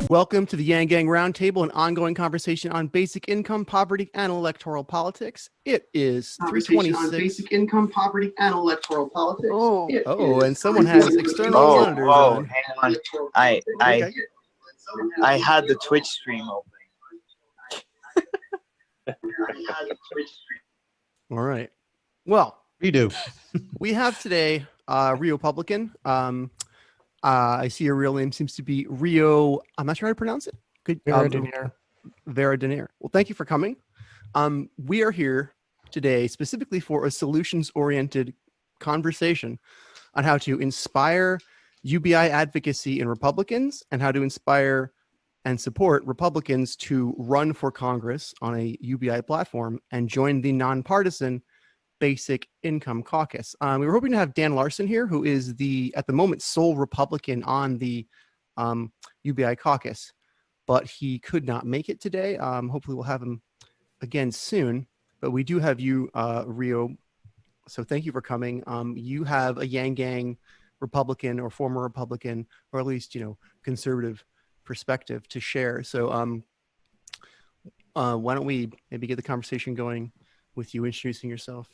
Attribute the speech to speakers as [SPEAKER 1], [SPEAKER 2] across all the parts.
[SPEAKER 1] Welcome to the Yang Gang Roundtable, an ongoing conversation on basic income, poverty, and electoral politics. It is 3:26.
[SPEAKER 2] On basic income, poverty, and electoral politics.
[SPEAKER 1] And someone has external monitors on.
[SPEAKER 3] Hang on. I had the Twitch stream open.
[SPEAKER 1] All right. Well,
[SPEAKER 4] we do.
[SPEAKER 1] We have today Rio Publican. I see your real name seems to be Rio. I'm not sure how to pronounce it. Good. Vera Denier. Well, thank you for coming. We are here today specifically for a solutions-oriented conversation on how to inspire UBI advocacy in Republicans and how to inspire and support Republicans to run for Congress on a UBI platform and join the nonpartisan Basic Income Caucus. We were hoping to have Dan Larson here, who is at the moment, sole Republican on the UBI caucus, but he could not make it today. Hopefully we'll have him again soon, but we do have you, Rio. So thank you for coming. You have a Yang Gang Republican or former Republican, or at least, conservative perspective to share. So why don't we maybe get the conversation going with you introducing yourself?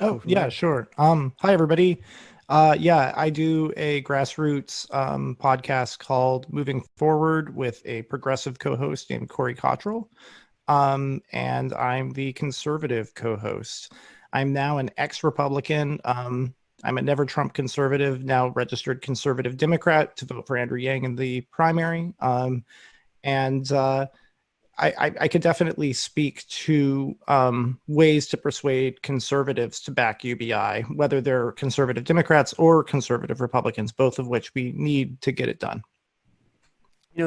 [SPEAKER 5] Oh, yeah, sure. Hi, everybody. I do a grassroots podcast called Moving Forward with a progressive co-host named Corey Cottrell. And I'm the conservative co-host. I'm now an ex-Republican. I'm a never Trump conservative, now registered conservative Democrat to vote for Andrew Yang in the primary. I could definitely speak to ways to persuade conservatives to back UBI, whether they're conservative Democrats or conservative Republicans, both of which we need to get it done.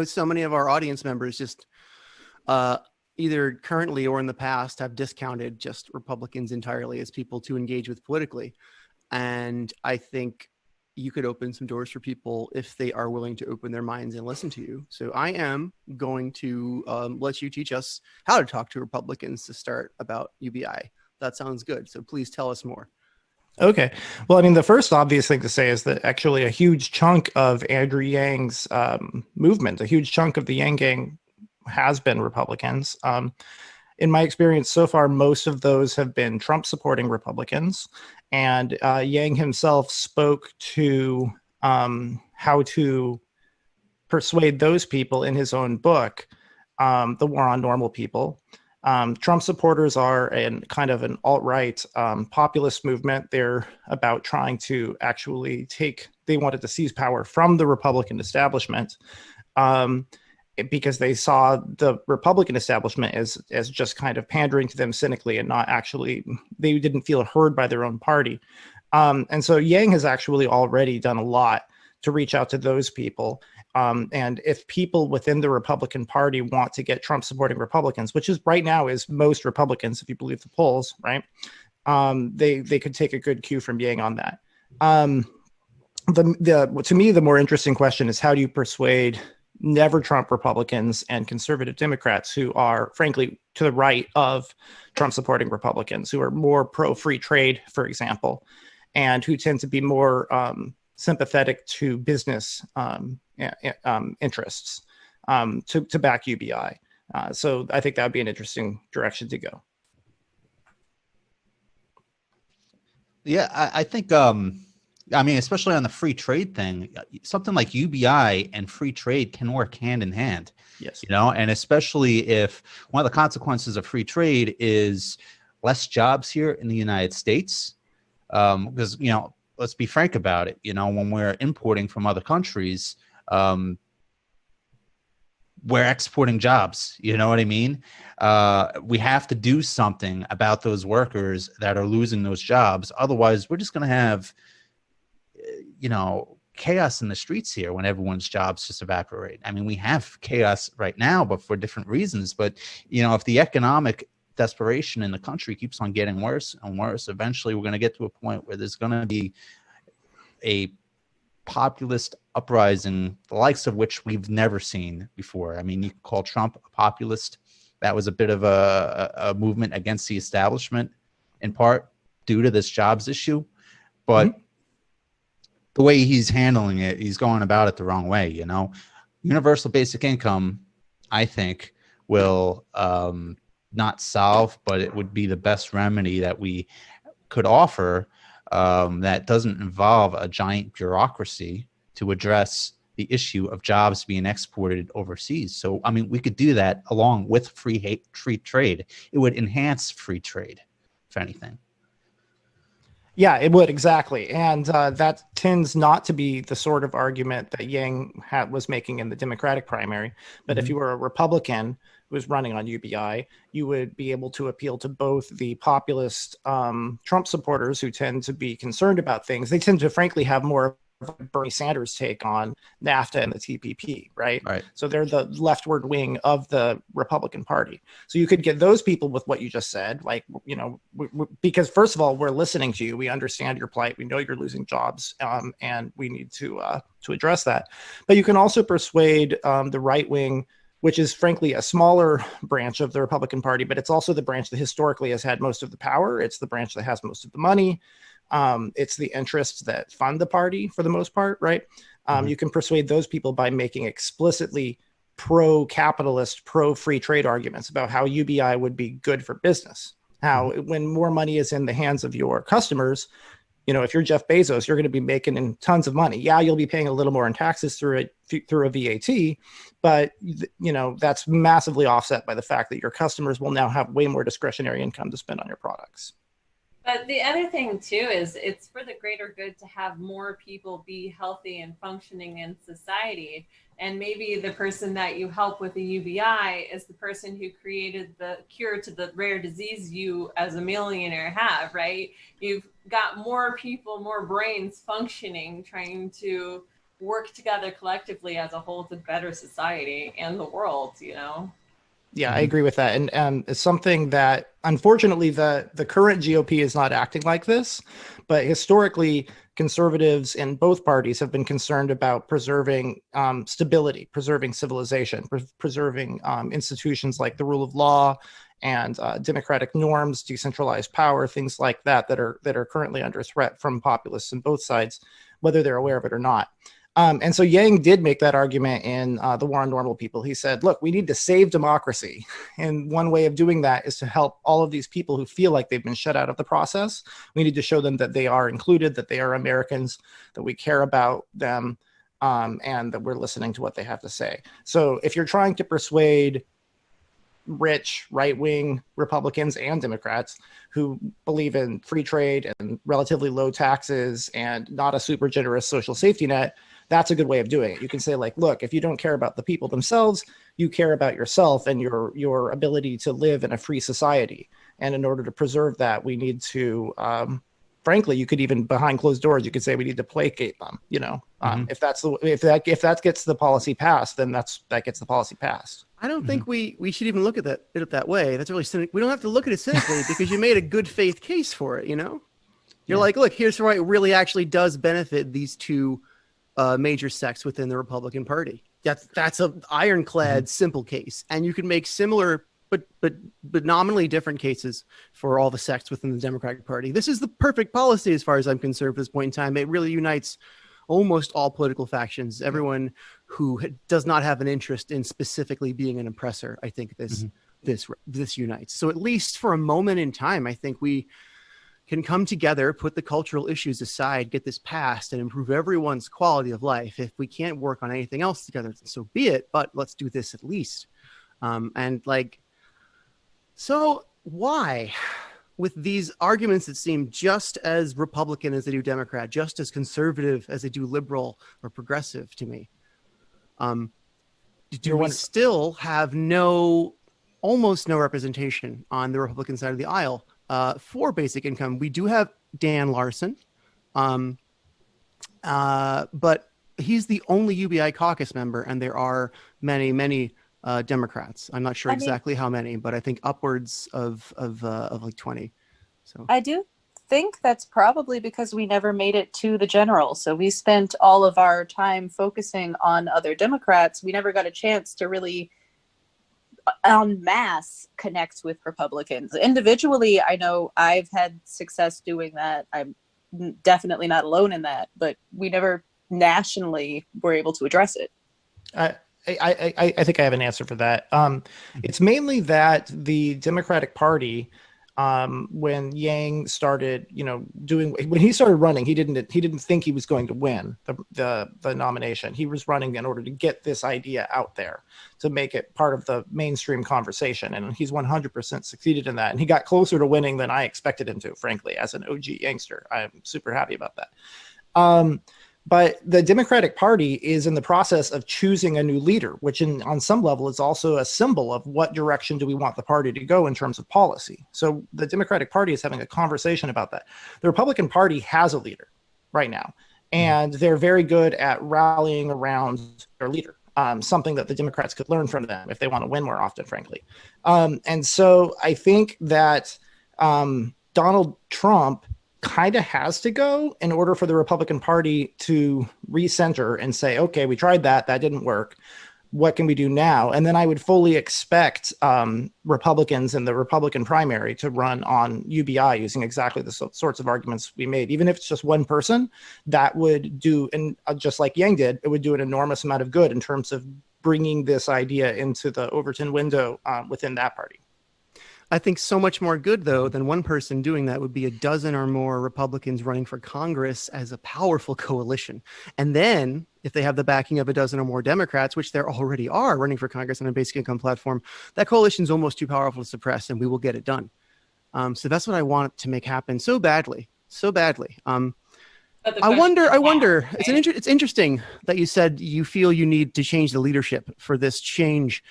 [SPEAKER 1] So many of our audience members just either currently or in the past have discounted just Republicans entirely as people to engage with politically. And I think you could open some doors for people if they are willing to open their minds and listen to you. So I am going to let you teach us how to talk to Republicans to start about UBI. That sounds good. So please tell us more.
[SPEAKER 5] Okay. Well, the first obvious thing to say is that actually a huge chunk of Andrew Yang's movement, a huge chunk of the Yang Gang has been Republicans. In my experience so far, most of those have been Trump-supporting Republicans. And Yang himself spoke to how to persuade those people in his own book, The War on Normal People. Trump supporters are kind of an alt-right populist movement. They're about trying to actually they wanted to seize power from the Republican establishment. Because they saw the Republican establishment as just kind of pandering to them cynically and not actually, they didn't feel heard by their own party. And so Yang has actually already done a lot to reach out to those people. And if people within the Republican Party want to get Trump supporting Republicans, which is right now is most Republicans, if you believe the polls, right? They could take a good cue from Yang on that. To me, the more interesting question is how do you persuade never Trump Republicans and conservative Democrats who are frankly to the right of Trump supporting Republicans, who are more pro free trade, for example, and who tend to be more sympathetic to business interests to back UBI. So I think that would be an interesting direction to go.
[SPEAKER 4] Yeah, I think, especially on the free trade thing, something like UBI and free trade can work hand in hand.
[SPEAKER 5] Yes.
[SPEAKER 4] And especially if one of the consequences of free trade is less jobs here in the United States. Because, let's be frank about it. When we're importing from other countries, we're exporting jobs. You know what I mean? We have to do something about those workers that are losing those jobs. Otherwise, we're just going to have chaos in the streets here when everyone's jobs just evaporate. We have chaos right now, but for different reasons. But, if the economic desperation in the country keeps on getting worse and worse, eventually we're going to get to a point where there's going to be a populist uprising, the likes of which we've never seen before. You can call Trump a populist. That was a bit of a movement against the establishment, in part due to this jobs issue. But the way he's handling it, he's going about it the wrong way. universal basic income, I think, will not solve, but it would be the best remedy that we could offer that doesn't involve a giant bureaucracy to address the issue of jobs being exported overseas. So, I mean, we could do that along with free trade. It would enhance free trade, if anything.
[SPEAKER 5] Yeah, it would, exactly. And that tends not to be the sort of argument that Yang was making in the Democratic primary. But if you were a Republican who was running on UBI, you would be able to appeal to both the populist Trump supporters who tend to be concerned about things. They tend to, frankly, have more of a Bernie Sanders take on NAFTA and the TPP, right? So they're the leftward wing of the Republican Party. So you could get those people with what you just said, like, you know, because first of all, we're listening to you. We understand your plight. We know you're losing jobs, and we need to address that. But you can also persuade the right wing, which is frankly a smaller branch of the Republican Party, but it's also the branch that historically has had most of the power. It's the branch that has most of the money. It's the interests that fund the party for the most part, right? You can persuade those people by making explicitly pro-capitalist, pro-free trade arguments about how UBI would be good for business. How when more money is in the hands of your customers, you know, if you're Jeff Bezos, you're going to be making tons of money. Yeah, you'll be paying a little more in taxes through a VAT, but you know, that's massively offset by the fact that your customers will now have way more discretionary income to spend on your products.
[SPEAKER 6] But the other thing too is it's for the greater good to have more people be healthy and functioning in society. And maybe the person that you help with the UBI is the person who created the cure to the rare disease you as a millionaire have, right? You've got more people, more brains functioning, trying to work together collectively as a whole to better society and the world, you know?
[SPEAKER 5] Yeah, I agree with that. And it's something that, unfortunately, the current GOP is not acting like this. But historically, conservatives in both parties have been concerned about preserving stability, preserving civilization, preserving institutions like the rule of law and democratic norms, decentralized power, things like that that are currently under threat from populists on both sides, whether they're aware of it or not. And so Yang did make that argument in The War on Normal People. He said, look, we need to save democracy. And one way of doing that is to help all of these people who feel like they've been shut out of the process. We need to show them that they are included, that they are Americans, that we care about them, and that we're listening to what they have to say. So if you're trying to persuade rich right-wing Republicans and Democrats who believe in free trade and relatively low taxes and not a super generous social safety net, that's a good way of doing it. You can say, like, look, if you don't care about the people themselves, you care about yourself and your ability to live in a free society. And in order to preserve that, we need to, frankly, you could even behind closed doors, you could say we need to placate them. You know, if that gets the policy passed, then that gets the policy passed.
[SPEAKER 1] I don't think we should even look at it that way. That's really cynical. We don't have to look at it cynically because you made a good faith case for it. You know, you're like, look, here's why it really actually does benefit these two major sects within the Republican Party. That's a ironclad, simple case, and you can make similar but nominally different cases for all the sects within the Democratic Party. This is the perfect policy as far as I'm concerned at this point in time. It really unites almost all political factions, everyone who does not have an interest in specifically being an oppressor. I think this unites. So at least for a moment in time, I think we can come together, put the cultural issues aside, get this passed, and improve everyone's quality of life. If we can't work on anything else together, so be it, but let's do this at least. So why, with these arguments that seem just as Republican as they do Democrat, just as conservative as they do liberal or progressive to me, do we still have almost no representation on the Republican side of the aisle for basic income? We do have Dan Larson, but he's the only UBI caucus member, and there are many, many Democrats. I'm not sure exactly how many, but I think upwards of like 20. So
[SPEAKER 7] I do think that's probably because we never made it to the general. So we spent all of our time focusing on other Democrats. We never got a chance to really en masse connect with Republicans. Individually, I know I've had success doing that. I'm definitely not alone in that, but we never nationally were able to address it.
[SPEAKER 5] I think I have an answer for that. It's mainly that the Democratic Party, when Yang started, when he started running, he didn't think he was going to win the nomination. He was running in order to get this idea out there, to make it part of the mainstream conversation, and he's 100% succeeded in that. And he got closer to winning than I expected him to, frankly, as an OG Yangster. I'm super happy about that. But the Democratic Party is in the process of choosing a new leader, which on some level is also a symbol of what direction do we want the party to go in terms of policy. So the Democratic Party is having a conversation about that. The Republican Party has a leader right now, and they're very good at rallying around their leader, something that the Democrats could learn from them if they want to win more often, frankly. And so I think that Donald Trump kind of has to go in order for the Republican Party to recenter and say, okay, we tried that didn't work. What can we do now? And then I would fully expect Republicans in the Republican primary to run on UBI using exactly the sorts of arguments we made. Even if it's just one person, that would do, and just like Yang did, it would do an enormous amount of good in terms of bringing this idea into the Overton window within that party.
[SPEAKER 1] I think so much more good, though, than one person doing that would be a dozen or more Republicans running for Congress as a powerful coalition. And then if they have the backing of a dozen or more Democrats, which there already are running for Congress on a basic income platform, that coalition is almost too powerful to suppress, and we will get it done. So that's what I want to make happen so badly. I wonder, it's interesting that you said you feel you need to change the leadership for this change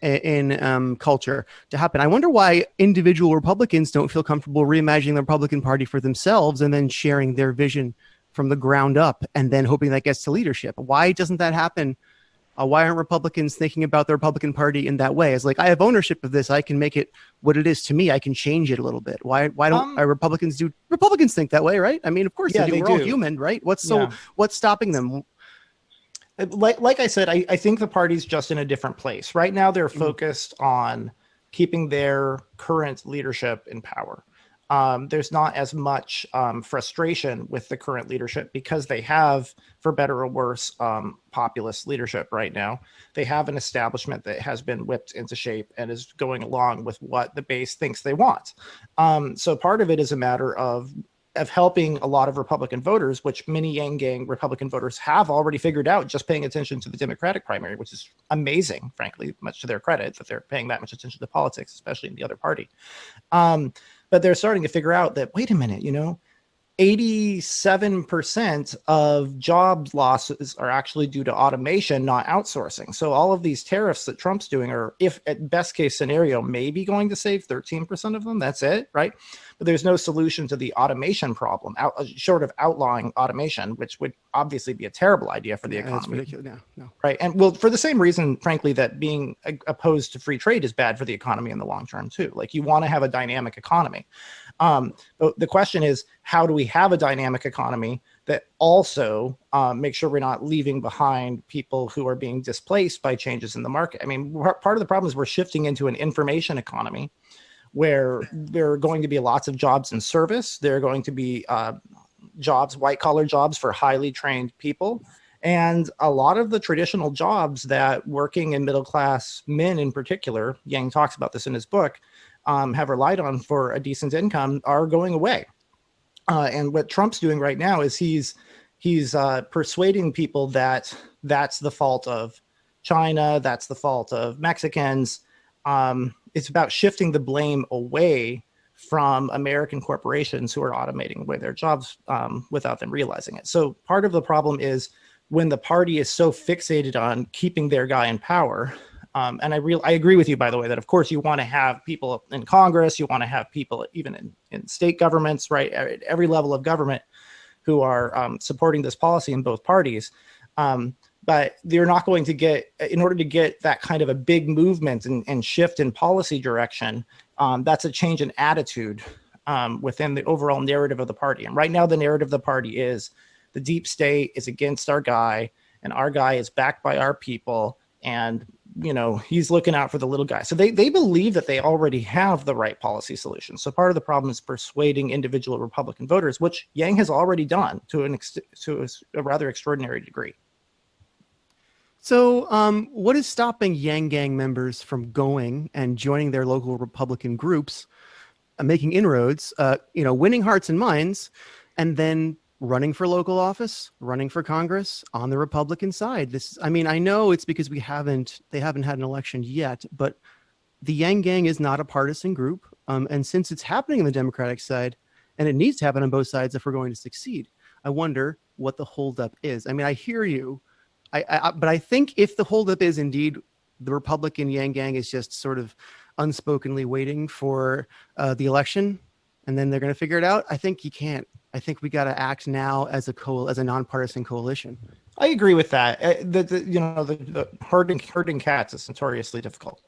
[SPEAKER 1] in culture to happen. I wonder why individual Republicans don't feel comfortable reimagining the Republican Party for themselves and then sharing their vision from the ground up and then hoping that gets to leadership. Why doesn't that happen? Why aren't Republicans thinking about the Republican Party in that way? It's like, I have ownership of this. I can make it what it is to me. I can change it a little bit. Why don't Republicans think that way, right? I mean, of course,
[SPEAKER 5] yeah,
[SPEAKER 1] we're all human, right? What's stopping them?
[SPEAKER 5] Like I said, I think the party's just in a different place. Right now, they're focused on keeping their current leadership in power. There's not as much frustration with the current leadership because they have, for better or worse, populist leadership right now. They have an establishment that has been whipped into shape and is going along with what the base thinks they want. So part of it is a matter of helping a lot of Republican voters, which many Yang Gang Republican voters have already figured out just paying attention to the Democratic primary, which is amazing, frankly, much to their credit that they're paying that much attention to politics, especially in the other party. But they're starting to figure out that, wait a minute, 87% of job losses are actually due to automation, not outsourcing. So all of these tariffs that Trump's doing are, if at best case scenario, maybe going to save 13% of them. That's it, right? But there's no solution to the automation problem, short of outlawing automation, which would obviously be a terrible idea for the economy.
[SPEAKER 1] That's ridiculous. No.
[SPEAKER 5] Right. And well, for the same reason, frankly, that being opposed to free trade is bad for the economy in the long term, too. Like, you want to have a dynamic economy. But the question is, how do we have a dynamic economy that also makes sure we're not leaving behind people who are being displaced by changes in the market? I mean, part of the problem is we're shifting into an information economy where there are going to be lots of jobs in service. There are going to be jobs, white collar jobs for highly trained people. And a lot of the traditional jobs that working and middle class men in particular, Yang talks about this in his book, have relied on for a decent income are going away. And what Trump's doing right now is he's persuading people that that's the fault of China, that's the fault of Mexicans. It's about shifting the blame away from American corporations who are automating away their jobs without them realizing it. So part of the problem is when the party is so fixated on keeping their guy in power. And I agree with you, by the way, that of course you want to have people in Congress, you want to have people even in state governments, right, at every level of government who are supporting this policy in both parties. But they're not going to get, in order to get that kind of a big movement and shift in policy direction, that's a change in attitude within the overall narrative of the party. And right now the narrative of the party is the deep state is against our guy, and our guy is backed by our people, and he's looking out for the little guy. So they believe that they already have the right policy solution. So part of the problem is persuading individual Republican voters, which Yang has already done to a rather extraordinary degree.
[SPEAKER 1] So, what is stopping Yang Gang members from going and joining their local Republican groups, making inroads, winning hearts and minds, and then running for local office, running for Congress on the Republican side? I know it's because they haven't had an election yet, but the Yang Gang is not a partisan group. And since it's happening on the Democratic side, and it needs to happen on both sides if we're going to succeed, I wonder what the holdup is. I hear you. But I think if the holdup is indeed the Republican Yang Gang is just sort of unspokenly waiting for the election, and then they're going to figure it out, I think you can't. I think we got to act now as a nonpartisan coalition.
[SPEAKER 5] I agree with that. The herding cats is notoriously difficult.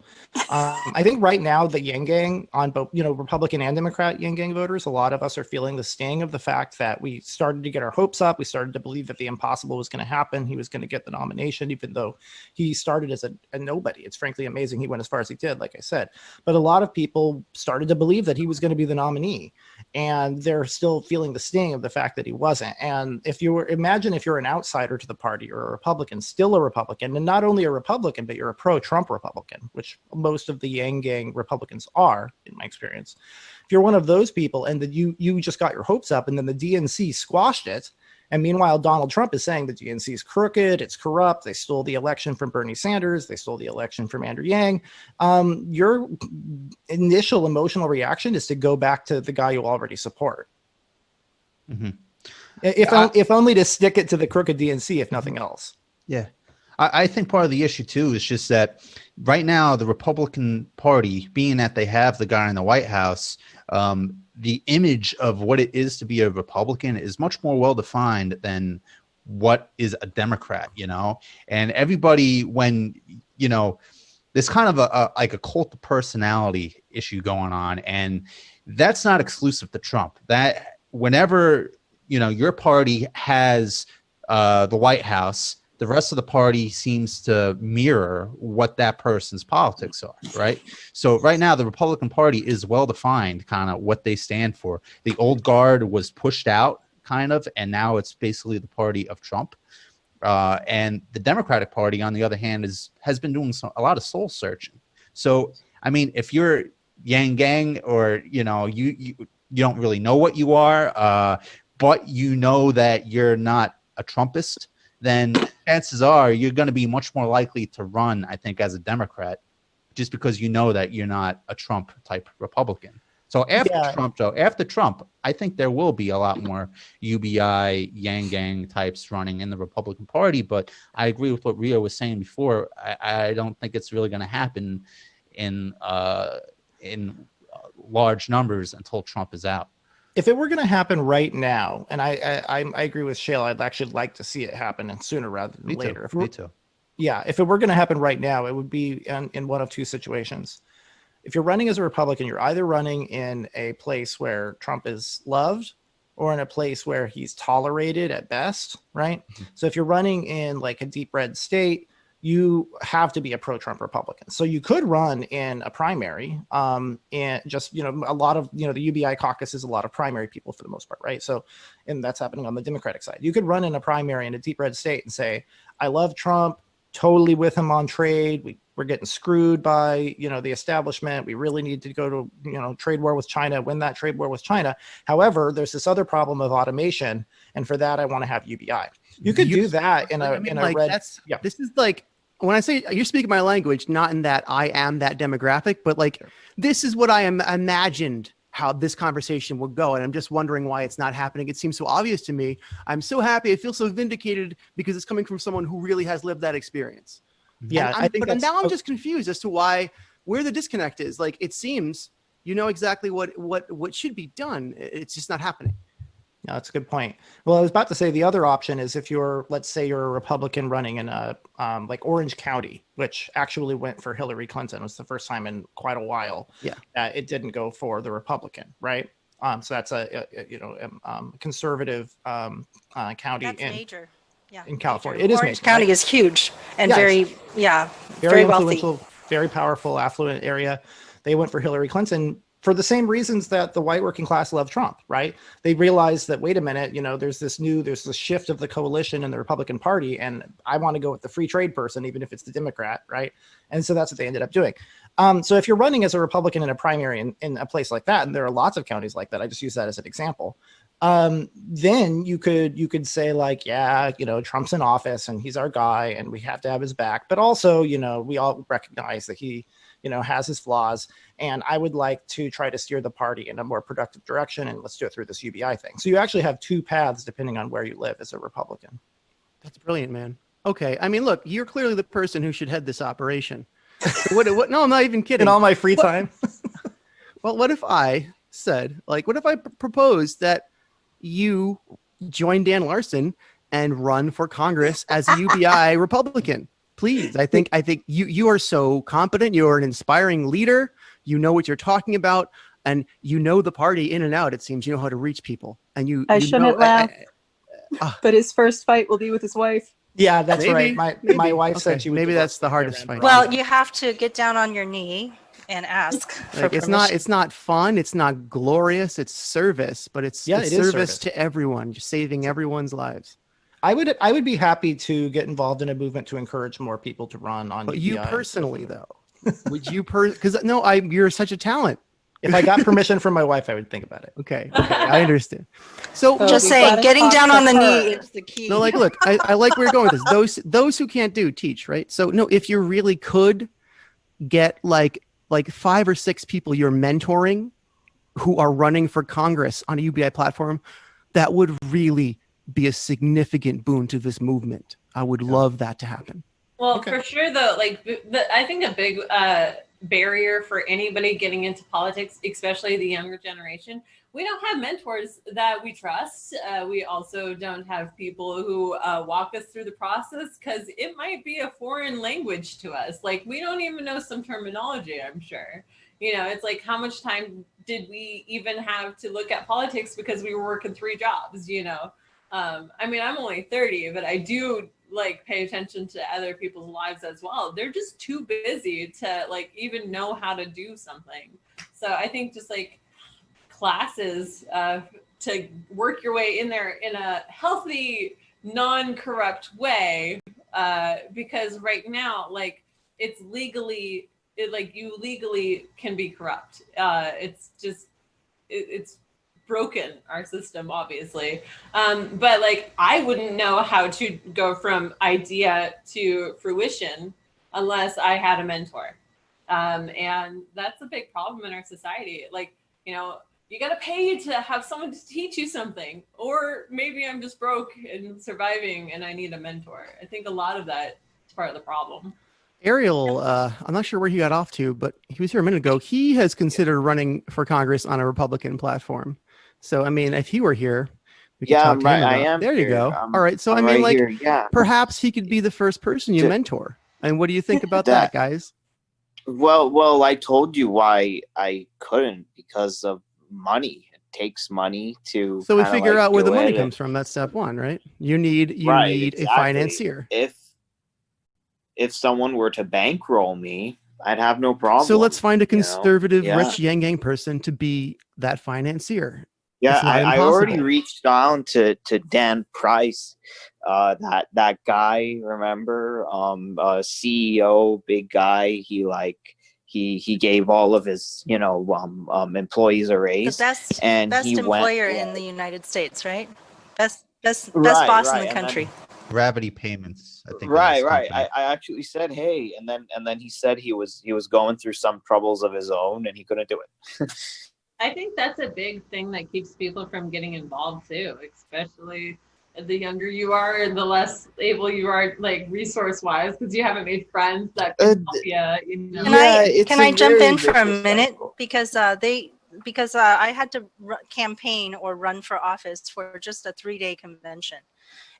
[SPEAKER 5] I think right now the Yang Gang, on both Republican and Democrat Yang Gang voters, a lot of us are feeling the sting of the fact that we started to get our hopes up. We started to believe that the impossible was going to happen. He was going to get the nomination, even though he started as a nobody. It's frankly amazing he went as far as he did, like I said. But a lot of people started to believe that he was going to be the nominee, and they're still feeling the sting of the fact that he wasn't. And if you're an outsider to the party or a Republican, still a Republican, and not only a Republican, but you're a pro-Trump Republican, which most of the Yang Gang Republicans are, in my experience. If you're one of those people and that you just got your hopes up and then the DNC squashed it, and meanwhile Donald Trump is saying the DNC is crooked, it's corrupt, they stole the election from Bernie Sanders, they stole the election from Andrew Yang, your initial emotional reaction is to go back to the guy you already support. Mm-hmm. If only to stick it to the crooked DNC, if nothing else.
[SPEAKER 4] Yeah. I think part of the issue, too, is just that right now the Republican Party, being that they have the guy in the White House, the image of what it is to be a Republican is much more well-defined than what is a Democrat, And everybody, when, there's kind of a cult of personality issue going on, and that's not exclusive to Trump. That whenever your party has the White House, the rest of the party seems to mirror what that person's politics are, right? So right now, the Republican Party is well-defined, kind of what they stand for. The old guard was pushed out, kind of, and now it's basically the party of Trump. And the Democratic Party, on the other hand, has been doing a lot of soul searching. So, if you're Yang Gang, or you don't really know what you are, but you know that you're not a Trumpist, then chances are you're going to be much more likely to run, I think, as a Democrat, just because you know that you're not a Trump type Republican. So after Trump, I think there will be a lot more UBI, Yang Gang types running in the Republican Party. But I agree with what Rio was saying before. I don't think it's really going to happen in large numbers until Trump is out.
[SPEAKER 5] If it were going to happen right now, and I agree with Shale, I'd actually like to see it happen and sooner rather than later.
[SPEAKER 4] Me too.
[SPEAKER 5] Yeah, if it were going to happen right now, it would be in one of two situations. If you're running as a Republican, you're either running in a place where Trump is loved or in a place where he's tolerated at best, right? Mm-hmm. So if you're running in like a deep red state, you have to be a pro-Trump Republican. So you could run in a primary, and just, a lot of, the UBI caucus is a lot of primary people for the most part, right? So, and that's happening on the Democratic side. You could run in a primary in a deep red state and say, I love Trump, totally with him on trade. We're getting screwed by, the establishment. We really need to go to, trade war with China, win that trade war with China. However, there's this other problem of automation. And for that, I want to have UBI. You could do that in a red. Yeah.
[SPEAKER 1] This is like, when I say you're speaking my language, not in that I am that demographic, but like, this is what I am imagined how this conversation would go. And I'm just wondering why it's not happening. It seems so obvious to me. I'm so happy. I feel so vindicated because it's coming from someone who really has lived that experience.
[SPEAKER 5] Yeah.
[SPEAKER 1] But now I'm just confused as to where the disconnect is. Like, it seems, exactly what should be done. It's just not happening.
[SPEAKER 5] No, that's a good point. Well, I was about to say the other option is if let's say you're a Republican running in like Orange County, which actually went for Hillary Clinton. It was the first time in quite a while.
[SPEAKER 1] Yeah.
[SPEAKER 5] It didn't go for the Republican, right? So that's a conservative county
[SPEAKER 8] major. Yeah.
[SPEAKER 5] In California.
[SPEAKER 8] Major.
[SPEAKER 5] It is
[SPEAKER 8] Orange
[SPEAKER 5] major,
[SPEAKER 8] County
[SPEAKER 5] right?
[SPEAKER 8] is huge and very
[SPEAKER 5] very
[SPEAKER 8] wealthy.
[SPEAKER 5] influential, very powerful, affluent area. They went for Hillary Clinton for the same reasons that the white working class love Trump, right? They realize that, wait a minute, there's this shift of the coalition in the Republican Party, and I want to go with the free trade person, even if it's the Democrat, right? And so that's what they ended up doing. So if you're running as a Republican in a primary in a place like that, and there are lots of counties like that, I just use that as an example, then you could say like, yeah, Trump's in office and he's our guy and we have to have his back. But also, we all recognize that he, has his flaws, and I would like to try to steer the party in a more productive direction, and let's do it through this UBI thing. So you actually have two paths depending on where you live as a Republican.
[SPEAKER 1] That's brilliant, man. Okay. I mean, look, you're clearly the person who should head this operation. What, no, I'm not even kidding.
[SPEAKER 5] In all my free time.
[SPEAKER 1] Well, what if I said, like, what if I proposed that you join Dan Larson and run for Congress as a UBI Republican? Please. I think you are so competent. You're an inspiring leader. You know what you're talking about, and you know the party in and out. It seems you know how to reach people, and
[SPEAKER 7] I shouldn't laugh, but his first fight will be with his wife.
[SPEAKER 5] Yeah, that's
[SPEAKER 1] Maybe,
[SPEAKER 5] right.
[SPEAKER 1] maybe.
[SPEAKER 5] My wife
[SPEAKER 1] Okay,
[SPEAKER 5] said she would.
[SPEAKER 1] maybe that's the hardest fight.
[SPEAKER 8] Well, you have to get down on your knee and ask for
[SPEAKER 1] Like,
[SPEAKER 8] permission.
[SPEAKER 1] it's not fun. It's not glorious. It's service, but it's
[SPEAKER 5] it is
[SPEAKER 1] service to everyone, just saving everyone's lives.
[SPEAKER 5] I would be happy to get involved in a movement to encourage more people to run on.
[SPEAKER 1] But
[SPEAKER 5] UBI.
[SPEAKER 1] you personally, though, would you because you're such a talent.
[SPEAKER 5] If I got permission from my wife, I would think about it.
[SPEAKER 1] Okay, I understand. So
[SPEAKER 7] So
[SPEAKER 8] Just
[SPEAKER 7] we
[SPEAKER 8] saying,
[SPEAKER 7] gotta
[SPEAKER 8] getting
[SPEAKER 7] talk
[SPEAKER 8] down
[SPEAKER 7] to
[SPEAKER 8] on the
[SPEAKER 7] her.
[SPEAKER 8] knee is the key.
[SPEAKER 1] no, like, look, I like where you're going with this. Those who can't do, teach, right? So no, if you really could get like 5 or 6 people you're mentoring who are running for Congress on a UBI platform, that would really be a significant boon to this movement. I would love that to happen.
[SPEAKER 6] Well,
[SPEAKER 5] Okay.
[SPEAKER 6] for sure, though, I think a big barrier for anybody getting into politics, especially the younger generation, we don't have mentors that we trust. We also don't have people who walk us through the process, because it might be a foreign language to us. Like, we don't even know some terminology, I'm sure. It's like, how much time did we even have to look at politics because we were working 3 jobs, I mean, I'm only 30, but I do pay attention to other people's lives as well. They're just too busy to even know how to do something. So I think just classes to work your way in there in a healthy, non-corrupt way, because right now, it's legally, you legally can be corrupt. It's just, it's broken, our system, obviously. But I wouldn't know how to go from idea to fruition unless I had a mentor. And that's a big problem in our society. You got to pay to have someone to teach you something, or maybe I'm just broke and surviving and I need a mentor. I think a lot of that is part of the problem.
[SPEAKER 1] Ariel, I'm not sure where he got off to, but he was here a minute ago. He has considered running for Congress on a Republican platform. So, I mean, if he were here, we could talk to him about.
[SPEAKER 3] I am.
[SPEAKER 1] There you
[SPEAKER 3] here.
[SPEAKER 1] go. All right. So,
[SPEAKER 3] I'm
[SPEAKER 1] I mean,
[SPEAKER 3] right here. Yeah.
[SPEAKER 1] perhaps he could be the first person you mentor. And what do you think about that, guys?
[SPEAKER 3] Well, I told you why I couldn't, because of money. It takes money to.
[SPEAKER 1] So we figure out where the money
[SPEAKER 3] and-
[SPEAKER 1] comes from. That's step 1, right? You need
[SPEAKER 3] Right,
[SPEAKER 1] a financier.
[SPEAKER 3] If someone were to bankroll me, I'd have no problem.
[SPEAKER 1] So let's find a conservative,
[SPEAKER 3] Yeah.
[SPEAKER 1] rich Yang Gang person to be that financier.
[SPEAKER 3] Yeah,
[SPEAKER 1] It's not
[SPEAKER 3] I already
[SPEAKER 1] impossible.
[SPEAKER 3] reached down to Dan Price, that guy. Remember, CEO, big guy. He gave all of his employees a
[SPEAKER 8] The
[SPEAKER 3] raise.
[SPEAKER 8] best
[SPEAKER 3] and
[SPEAKER 8] best
[SPEAKER 3] he went-
[SPEAKER 8] employer in the United States, right? Best
[SPEAKER 3] Right,
[SPEAKER 8] boss in
[SPEAKER 3] right,
[SPEAKER 8] the
[SPEAKER 3] and
[SPEAKER 8] country.
[SPEAKER 4] Gravity Payments, I think.
[SPEAKER 3] Right. I actually said, hey, and then he said he was going through some troubles of his own and he couldn't do it.
[SPEAKER 6] I think that's a big thing that keeps people from getting involved too, especially the younger you are and the less able you are, resource wise, because you haven't made friends that can help you.
[SPEAKER 8] Can I jump in for a minute, because I had to campaign or run for office for just a 3-day convention.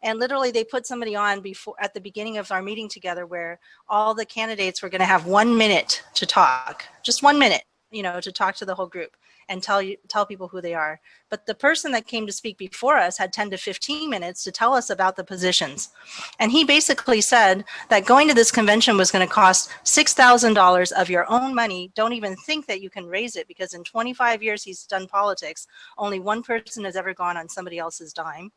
[SPEAKER 8] And literally they put somebody on at the beginning of our meeting together where all the candidates were going to have 1 minute to talk, just 1 minute, to talk to the whole group. and tell people who they are. But the person that came to speak before us had 10 to 15 minutes to tell us about the positions. And he basically said that going to this convention was going to cost $6,000 of your own money. Don't even think that you can raise it, because in 25 years he's done politics, only one person has ever gone on somebody else's dime,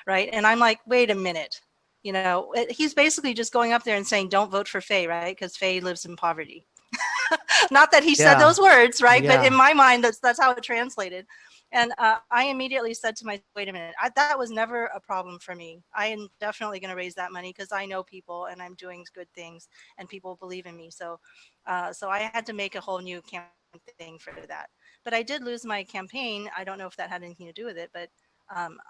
[SPEAKER 8] right? And I'm like, wait a minute. You know, he's basically just going up there and saying, don't vote for Faye, right? Because Faye lives in poverty. Not that he said those words, right? But in my mind, that's how it translated. And I immediately said to myself, wait a minute, that was never a problem for me. I am definitely going to raise that money because I know people and I'm doing good things and people believe in me. So I had to make a whole new campaign thing for that. But I did lose my campaign. I don't know if that had anything to do with it, but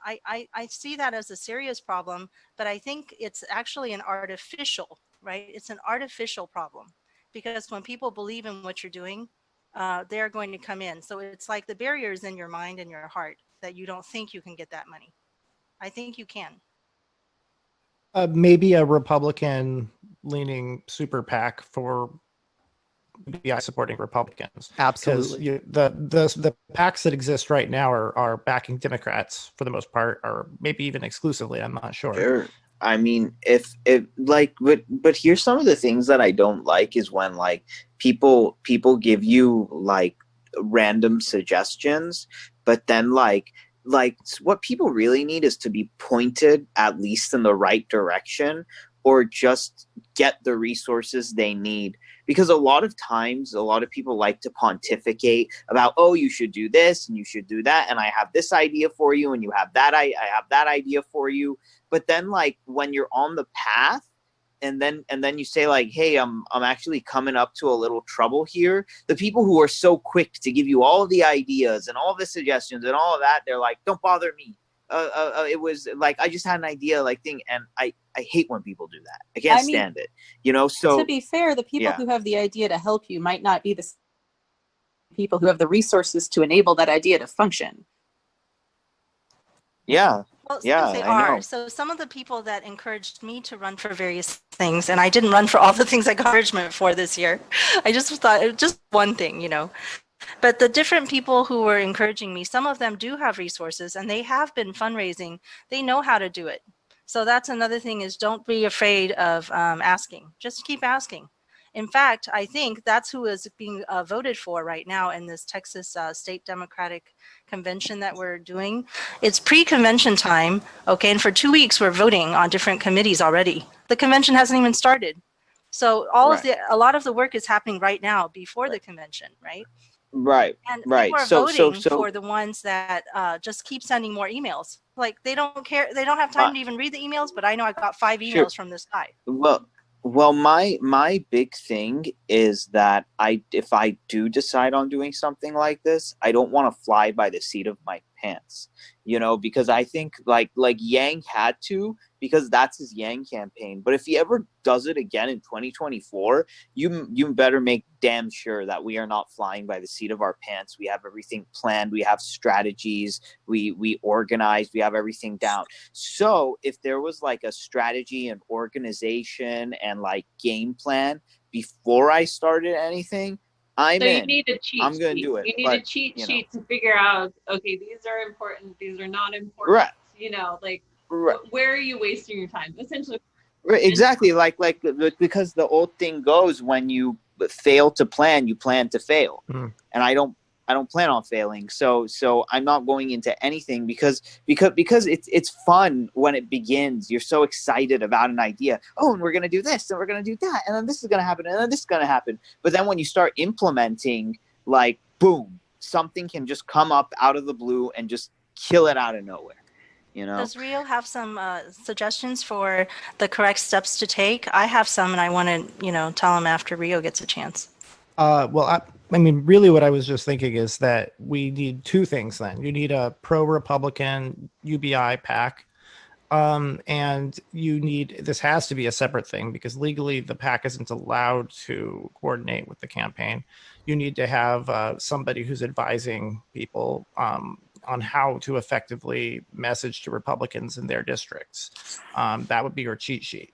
[SPEAKER 8] I see that as a serious problem, but I think it's actually an artificial, right? It's an artificial problem, because when people believe in what you're doing, they're going to come in. So it's like the barriers in your mind and your heart that you don't think you can get that money. I think you can.
[SPEAKER 5] Maybe a Republican leaning super PAC for UBI supporting Republicans.
[SPEAKER 1] Absolutely.
[SPEAKER 5] The PACs that exist right now are backing Democrats for the most part, or maybe even exclusively. I'm not sure.
[SPEAKER 3] Sure. I mean, if like, but here's some of the things that I don't like is when like people give you like random suggestions, but then like what people really need is to be pointed at least in the right direction, or just get the resources they need. Because a lot of times, a lot of people like to pontificate about, oh, you should do this and you should do that, and I have this idea for you, and you have that, I have that idea for you. But then, like, when you're on the path, and then you say, like, hey, I'm actually coming up to a little trouble here. The people who are so quick to give you all of the ideas and all the suggestions and all of that, they're like, don't bother me. It was like, I just had an idea, like, thing, and I hate when people do that. I can't stand it, you know. So
[SPEAKER 7] to be fair, the people who have the idea to help you might not be the people who have the resources to enable that idea to function.
[SPEAKER 8] Well,
[SPEAKER 3] yeah,
[SPEAKER 8] they
[SPEAKER 3] I
[SPEAKER 8] are.
[SPEAKER 3] know.
[SPEAKER 8] So some of the people that encouraged me to run for various things, and I didn't run for all the things I got encouragement for this year. I just thought it was just one thing, you know. But the different people who were encouraging me, some of them do have resources and they have been fundraising. They know how to do it. So that's another thing, is don't be afraid of asking. Just keep asking. In fact, I think that's who is being voted for right now in this Texas State Democratic Convention that we're doing. It's pre-convention time, okay, and for 2 weeks we're voting on different committees already. The convention hasn't even started. So a lot of the work is happening right now before the convention, right?
[SPEAKER 3] Right.
[SPEAKER 8] And
[SPEAKER 3] right.
[SPEAKER 8] people are voting for the ones that just keep sending more emails. Like, they don't care. They don't have time to even read the emails, but I know I got 5 emails from this guy.
[SPEAKER 3] Well, my big thing is that if I do decide on doing something like this, I don't want to fly by the seat of my pants, you know, because I think like Yang had to, because that's his Yang campaign. But if he ever does it again in 2024, you better make damn sure that we are not flying by the seat of our pants. We have everything planned. We have strategies. We organize. We have everything down. So if there was like a strategy and organization and like game plan before I started anything, I'm in.
[SPEAKER 6] You need a cheat
[SPEAKER 3] I'm going to
[SPEAKER 6] sheet.
[SPEAKER 3] do it.
[SPEAKER 6] You need a cheat sheet to figure out, okay, these are important, these are not important.
[SPEAKER 3] Right.
[SPEAKER 6] You know, like,
[SPEAKER 3] right.
[SPEAKER 6] Where are you wasting your time? Essentially.
[SPEAKER 3] Right, exactly. Like because the old thing goes, when you fail to plan, you plan to fail. And I don't plan on failing. So I'm not going into anything because it's fun when it begins. You're so excited about an idea. Oh, and we're going to do this, and we're going to do that, and then this is going to happen, and then this is going to happen. But then when you start implementing, like, boom, something can just come up out of the blue and just kill it out of nowhere. You know?
[SPEAKER 8] Does Rio have some suggestions for the correct steps to take? I have some, and I want to, tell him after Rio gets a chance.
[SPEAKER 5] Well, I mean, really what I was just thinking is that we need two things then. You need a pro-Republican UBI PAC, and this has to be a separate thing because legally the PAC isn't allowed to coordinate with the campaign. You need to have somebody who's advising people on how to effectively message to Republicans in their districts. That would be your cheat sheet.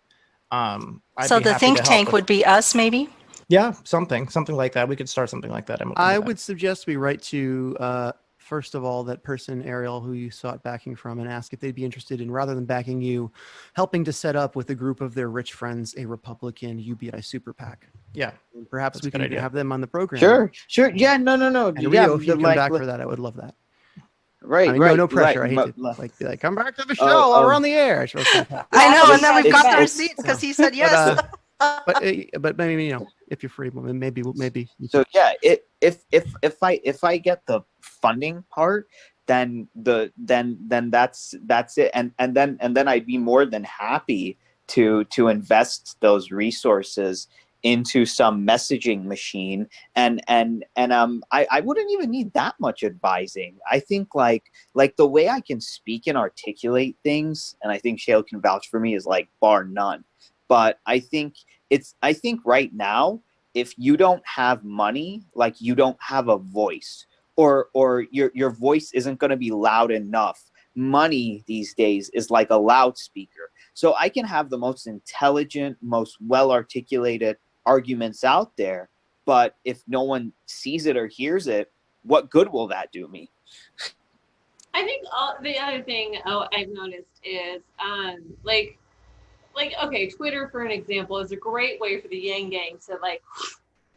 [SPEAKER 8] So the think tank would be us, maybe?
[SPEAKER 5] Yeah, something like that. We could start something like that. I'm open to
[SPEAKER 1] I
[SPEAKER 5] that.
[SPEAKER 1] would suggest we write to first of all that person Ariel who you sought backing from and ask if they'd be interested in, rather than backing you, helping to set up with a group of their rich friends a Republican UBI super PAC.
[SPEAKER 5] Yeah,
[SPEAKER 1] And perhaps
[SPEAKER 5] that's
[SPEAKER 1] we
[SPEAKER 5] a good
[SPEAKER 1] can even
[SPEAKER 5] idea.
[SPEAKER 1] have them on the program.
[SPEAKER 3] Sure. Yeah, no.
[SPEAKER 1] And
[SPEAKER 3] Yeah,
[SPEAKER 1] Rio, if you come
[SPEAKER 3] like,
[SPEAKER 1] back for that, I would love that.
[SPEAKER 3] right,
[SPEAKER 1] I mean,
[SPEAKER 3] right.
[SPEAKER 1] no pressure. I hate
[SPEAKER 3] right,
[SPEAKER 1] to
[SPEAKER 3] like,
[SPEAKER 1] be like, come back to the show
[SPEAKER 3] Oh,
[SPEAKER 1] while we're
[SPEAKER 3] oh.
[SPEAKER 1] on the air.
[SPEAKER 8] I know, and then we've got the
[SPEAKER 3] It's-
[SPEAKER 8] receipts because he said yes.
[SPEAKER 1] But maybe, you know, if you're free, maybe.
[SPEAKER 3] So yeah, if I get the funding part, then that's it, and then I'd be more than happy to invest those resources into some messaging machine, and I wouldn't even need that much advising. I think like the way I can speak and articulate things, and I think Shale can vouch for me, is like bar none. But I think right now, if you don't have money, like, you don't have a voice, or your voice isn't going to be loud enough. Money these days is like a loudspeaker. So I can have the most intelligent, most well-articulated arguments out there, but if no one sees it or hears it, what good will that do me?
[SPEAKER 6] I think the other thing I've noticed is like okay, Twitter for an example is a great way for the Yang Gang to like,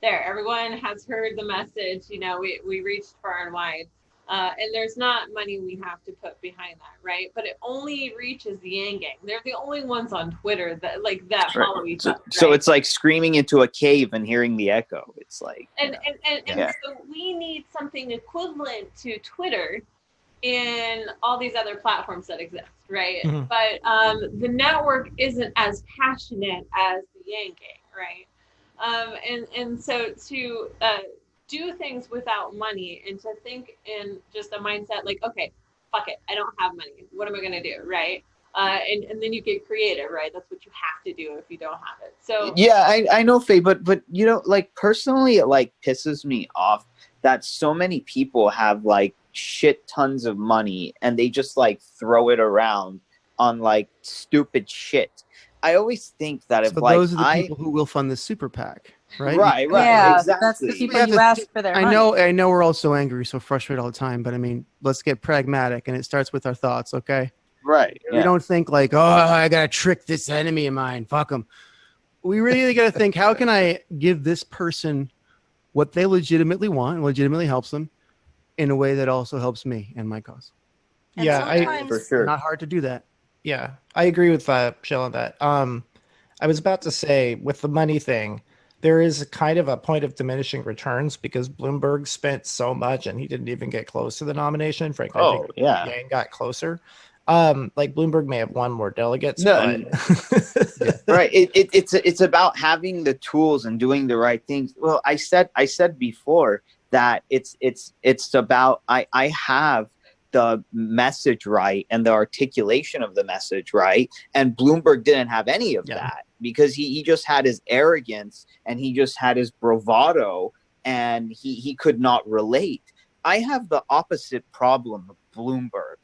[SPEAKER 6] there, everyone has heard the message, you know, we reached far and wide, and there's not money we have to put behind that, right? But it only reaches the Yang Gang. They're the only ones on Twitter that follow each other.
[SPEAKER 3] So
[SPEAKER 6] right?
[SPEAKER 3] it's like screaming into a cave and hearing the echo. It's like,
[SPEAKER 6] And
[SPEAKER 3] Yeah.
[SPEAKER 6] so we need something equivalent to Twitter in all these other platforms that exist, right?
[SPEAKER 5] Mhm.
[SPEAKER 6] But the network isn't as passionate as the Yang Gang, right? And so to do things without money and to think in just a mindset like, okay, fuck it, I don't have money. What am I gonna do, right? And then you get creative, right? That's what you have to do if you don't have it. So
[SPEAKER 3] yeah, I know, Faye, but you know, like, personally, it like pisses me off that so many people have like shit tons of money and they just like throw it around on like stupid shit. I always think that if
[SPEAKER 1] So
[SPEAKER 3] like
[SPEAKER 1] those are the people who will fund the super PAC, right?
[SPEAKER 3] right,
[SPEAKER 7] Yeah,
[SPEAKER 3] exactly.
[SPEAKER 7] that's the people
[SPEAKER 1] We have
[SPEAKER 7] you
[SPEAKER 1] to-
[SPEAKER 7] ask for their
[SPEAKER 1] I
[SPEAKER 7] money.
[SPEAKER 1] know we're all so angry, so frustrated all the time, but I mean, let's get pragmatic, and it starts with our thoughts, okay?
[SPEAKER 3] Right.
[SPEAKER 1] We don't think like, oh, I gotta trick this enemy of mine. Fuck them. We really gotta think, how can I give this person what they legitimately want and legitimately helps them in a way that also helps me and my cause?
[SPEAKER 8] And
[SPEAKER 5] Yeah,
[SPEAKER 8] sometimes,
[SPEAKER 3] For sure.
[SPEAKER 1] Not hard to do that.
[SPEAKER 5] Yeah, I agree with Shell on that. I was about to say, with the money thing, there is a kind of a point of diminishing returns because Bloomberg spent so much and he didn't even get close to the nomination. Frankly, I
[SPEAKER 3] Oh,
[SPEAKER 5] think
[SPEAKER 3] yeah.
[SPEAKER 5] Yang got closer. Like Bloomberg may have won more delegates,
[SPEAKER 3] No,
[SPEAKER 5] but
[SPEAKER 3] right. It's about having the tools and doing the right things. Well, I said before that it's about I have the message right and the articulation of the message right, and Bloomberg didn't have any of that because he just had his arrogance and he just had his bravado and he could not relate. I have the opposite problem of Bloomberg.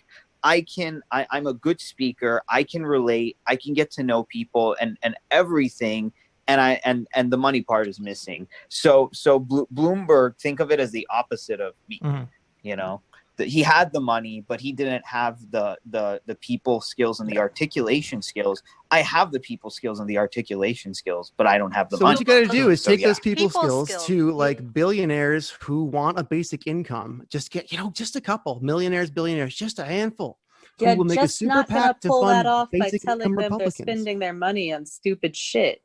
[SPEAKER 3] I'm a good speaker. I can relate. I can get to know people and everything. And the money part is missing. So Bloomberg, think of it as the opposite of me.
[SPEAKER 5] Mhm.
[SPEAKER 3] You know, he had the money, but he didn't have the people skills and the articulation skills. I have the people skills and the articulation skills, but I don't have the
[SPEAKER 1] So
[SPEAKER 3] money.
[SPEAKER 1] what you got to do is
[SPEAKER 3] So,
[SPEAKER 1] take
[SPEAKER 3] yeah.
[SPEAKER 1] those people
[SPEAKER 8] People
[SPEAKER 1] skills
[SPEAKER 8] skills.
[SPEAKER 1] to like billionaires who want a basic income. Just get, just a couple millionaires, billionaires, just a handful who
[SPEAKER 7] Yeah,
[SPEAKER 1] will make a
[SPEAKER 7] just
[SPEAKER 1] super
[SPEAKER 7] not gonna
[SPEAKER 1] PAC to
[SPEAKER 7] pull that
[SPEAKER 1] fund
[SPEAKER 7] off by
[SPEAKER 1] basic
[SPEAKER 7] telling
[SPEAKER 1] income
[SPEAKER 7] them they're
[SPEAKER 1] Republicans.
[SPEAKER 7] spending their money on stupid shit.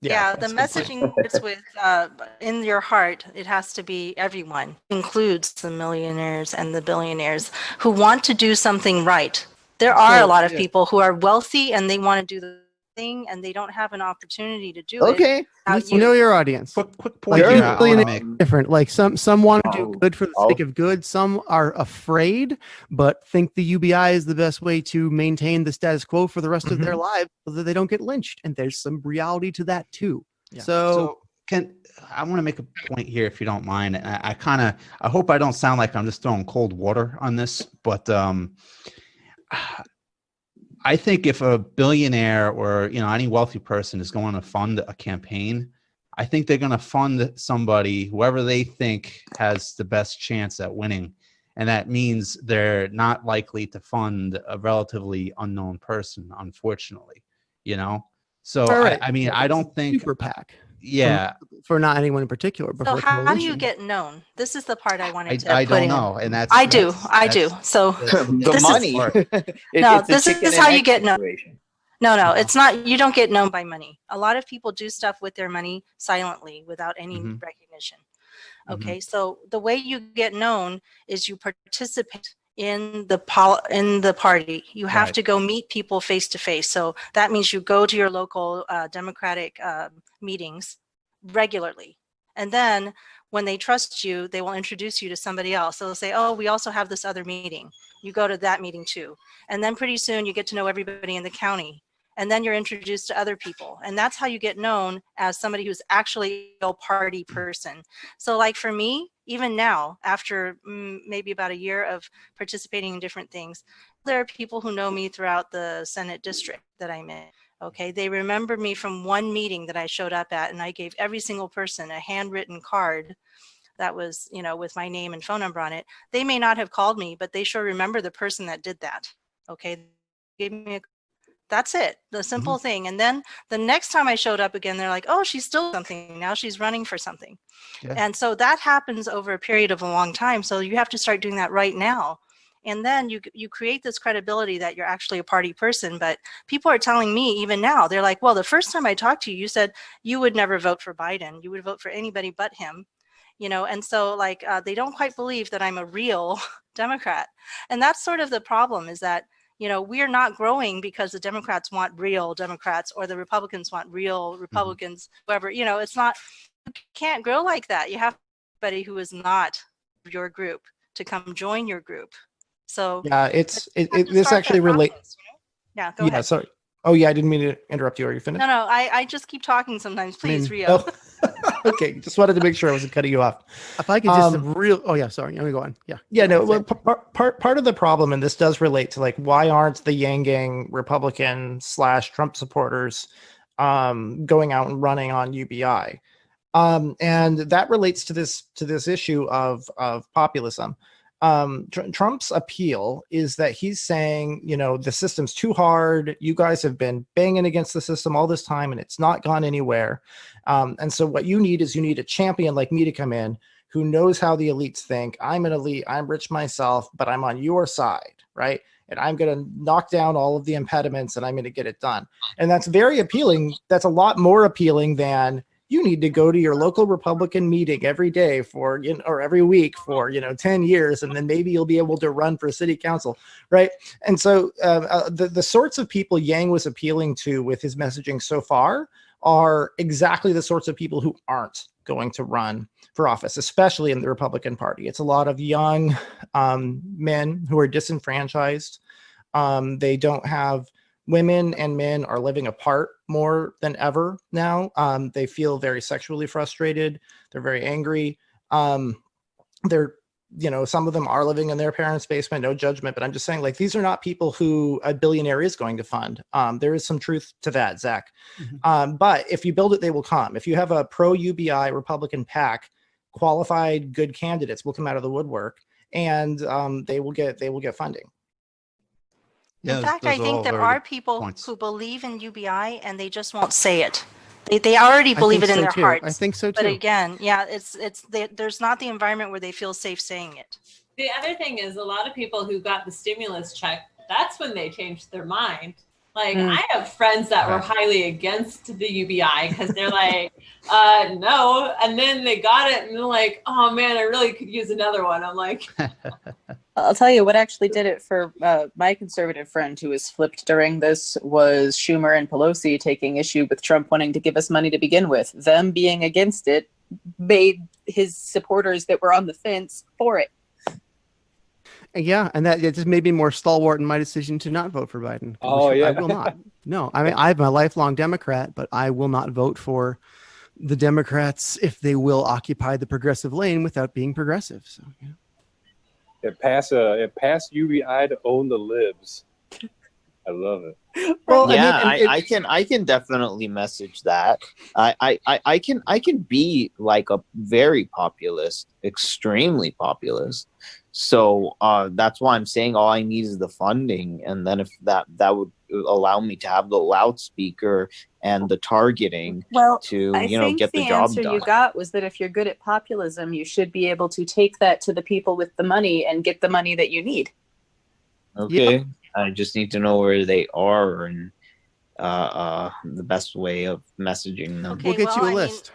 [SPEAKER 8] yeah, the
[SPEAKER 5] that's a good point.
[SPEAKER 8] messaging is with in your heart. It has to be everyone, includes the millionaires and the billionaires who want to do something right. There are a lot of people who are wealthy and they want to do the thing and they don't have an opportunity to do it.
[SPEAKER 3] Okay.
[SPEAKER 8] How
[SPEAKER 1] Know your audience.
[SPEAKER 4] Quick point
[SPEAKER 1] Like,
[SPEAKER 4] here.
[SPEAKER 1] each
[SPEAKER 4] I want to
[SPEAKER 1] billionaire
[SPEAKER 4] make.
[SPEAKER 1] is different. Like some want to do
[SPEAKER 3] Oh,
[SPEAKER 1] good for the sake of good. Some are afraid, but think the UBI is the best way to maintain the status quo for the rest of their lives so that they don't get lynched. And there's some reality to that too.
[SPEAKER 5] Yeah.
[SPEAKER 1] So
[SPEAKER 4] I want to make a point here, if you don't mind. And I hope I don't sound like I'm just throwing cold water on this, but I think if a billionaire or any wealthy person is going to fund a campaign, I think they're going to fund somebody, whoever they think has the best chance at winning. And that means they're not likely to fund a relatively unknown person, unfortunately, So,
[SPEAKER 1] Right.
[SPEAKER 4] I mean, I don't think.
[SPEAKER 1] Super PAC.
[SPEAKER 4] Yeah.
[SPEAKER 1] For not anyone in particular, but
[SPEAKER 8] So
[SPEAKER 1] for a
[SPEAKER 8] how do you
[SPEAKER 1] coalition.
[SPEAKER 8] get known? This is the part I wanted to
[SPEAKER 4] I
[SPEAKER 8] put
[SPEAKER 4] don't
[SPEAKER 8] in.
[SPEAKER 4] know. And that's.
[SPEAKER 8] I do. So
[SPEAKER 3] The
[SPEAKER 8] this
[SPEAKER 3] money.
[SPEAKER 8] No,
[SPEAKER 3] It's a
[SPEAKER 8] this
[SPEAKER 3] chicken
[SPEAKER 8] is
[SPEAKER 3] and
[SPEAKER 8] how you
[SPEAKER 3] egg
[SPEAKER 8] get known.
[SPEAKER 3] situation.
[SPEAKER 8] No, it's not. You don't get known by money. A lot of people do stuff with their money silently without any recognition. Okay, so the way you get known is you participate in the party. You have to go meet people face to face. So that means you go to your local Democratic meetings regularly, and then when they trust you, they will introduce you to somebody else. They'll say, "Oh, we also have this other meeting." You go to that meeting too, and then pretty soon you get to know everybody in the county. And then you're introduced to other people. And that's how you get known as somebody who's actually a party person. So like for me, even now, after maybe about a year of participating in different things, there are people who know me throughout the Senate district that I'm in. Okay, they remember me from one meeting that I showed up at, and I gave every single person a handwritten card that was, with my name and phone number on it. They may not have called me, but they sure remember the person that did that. Okay, gave me that's it, the simple thing. And then the next time I showed up again, they're like, oh, she's still something. Now she's running for something. Yeah. And so that happens over a period of a long time. So you have to start doing that right now. And then you create this credibility that you're actually a party person. But people are telling me even now, they're like, well, the first time I talked to you, you said you would never vote for Biden. You would vote for anybody but him. And so like they don't quite believe that I'm a real Democrat. And that's sort of the problem, is that we're not growing because the Democrats want real Democrats or the Republicans want real Republicans, whoever, it's not, you can't grow like that. You have somebody who is not your group to come join your group. So
[SPEAKER 5] yeah, this actually relates.
[SPEAKER 8] Yeah, go ahead.
[SPEAKER 5] Sorry. Oh yeah, I didn't mean to interrupt you. Are you finished?
[SPEAKER 8] No, I just keep talking sometimes. Please, Rio.
[SPEAKER 5] Oh. Okay, just wanted to make sure I wasn't cutting you off.
[SPEAKER 1] If I could just oh yeah, sorry. Let me go on. Yeah.
[SPEAKER 5] No. Well, part of the problem, and this does relate to like why aren't the Yang Gang Republican / Trump supporters going out and running on UBI, and that relates to this issue of populism. Trump's appeal is that he's saying, the system's too hard. You guys have been banging against the system all this time and it's not gone anywhere. And so what you need a champion like me to come in who knows how the elites think. I'm an elite, I'm rich myself, but I'm on your side, right? And I'm going to knock down all of the impediments and I'm going to get it done. And that's very appealing. That's a lot more appealing than you need to go to your local Republican meeting every day for, or every week for, 10 years, and then maybe you'll be able to run for city council, right? And so the sorts of people Yang was appealing to with his messaging so far are exactly the sorts of people who aren't going to run for office, especially in the Republican Party. It's a lot of young men who are disenfranchised. They don't have women and men are living apart more than ever now. They feel very sexually frustrated. They're very angry. They're, some of them are living in their parents' basement, no judgment, but I'm just saying, like, these are not people who a billionaire is going to fund. There is some truth to that, Zach. But if you build it, they will come. If you have a pro-UBI Republican PAC, qualified, good candidates will come out of the woodwork, and they will get funding.
[SPEAKER 8] In fact, I think there are people who believe in UBI and they just won't say it. They already believe it in their hearts.
[SPEAKER 1] I think so too.
[SPEAKER 8] But again, there's not the environment where they feel safe saying it.
[SPEAKER 6] The other thing is a lot of people who got the stimulus check, that's when they changed their mind. Like I have friends that were highly against the UBI because they're like, no. And then they got it and they're like, oh man, I really could use another one. I'm like,
[SPEAKER 7] I'll tell you what actually did it for my conservative friend who was flipped during this was Schumer and Pelosi taking issue with Trump wanting to give us money to begin with. Them being against it made his supporters that were on the fence for it.
[SPEAKER 1] Yeah, and that it just made me more stalwart in my decision to not vote for Biden.
[SPEAKER 9] Oh, yeah.
[SPEAKER 1] I will not. No, I mean, I'm a lifelong Democrat, but I will not vote for the Democrats if they will occupy the progressive lane without being progressive. So, yeah.
[SPEAKER 9] It passed UBI to own the libs.
[SPEAKER 3] I love it.
[SPEAKER 5] Well,
[SPEAKER 3] Yeah,
[SPEAKER 5] I mean,
[SPEAKER 3] I can definitely message that. I can be like a very populist, extremely populist. So that's why I'm saying all I need is the funding, and then if that would allow me to have the loudspeaker and the targeting
[SPEAKER 7] Well,
[SPEAKER 3] to
[SPEAKER 7] I think
[SPEAKER 3] get the
[SPEAKER 7] the
[SPEAKER 3] job
[SPEAKER 7] answer
[SPEAKER 3] done.
[SPEAKER 7] you got was that if you're good at populism, you should be able to take that to the people with the money and get the money that you need.
[SPEAKER 3] Okay, I just need to know where they are and the best way of messaging them.
[SPEAKER 6] Okay,
[SPEAKER 1] We'll get
[SPEAKER 6] well,
[SPEAKER 1] you a
[SPEAKER 6] I mean,
[SPEAKER 1] list.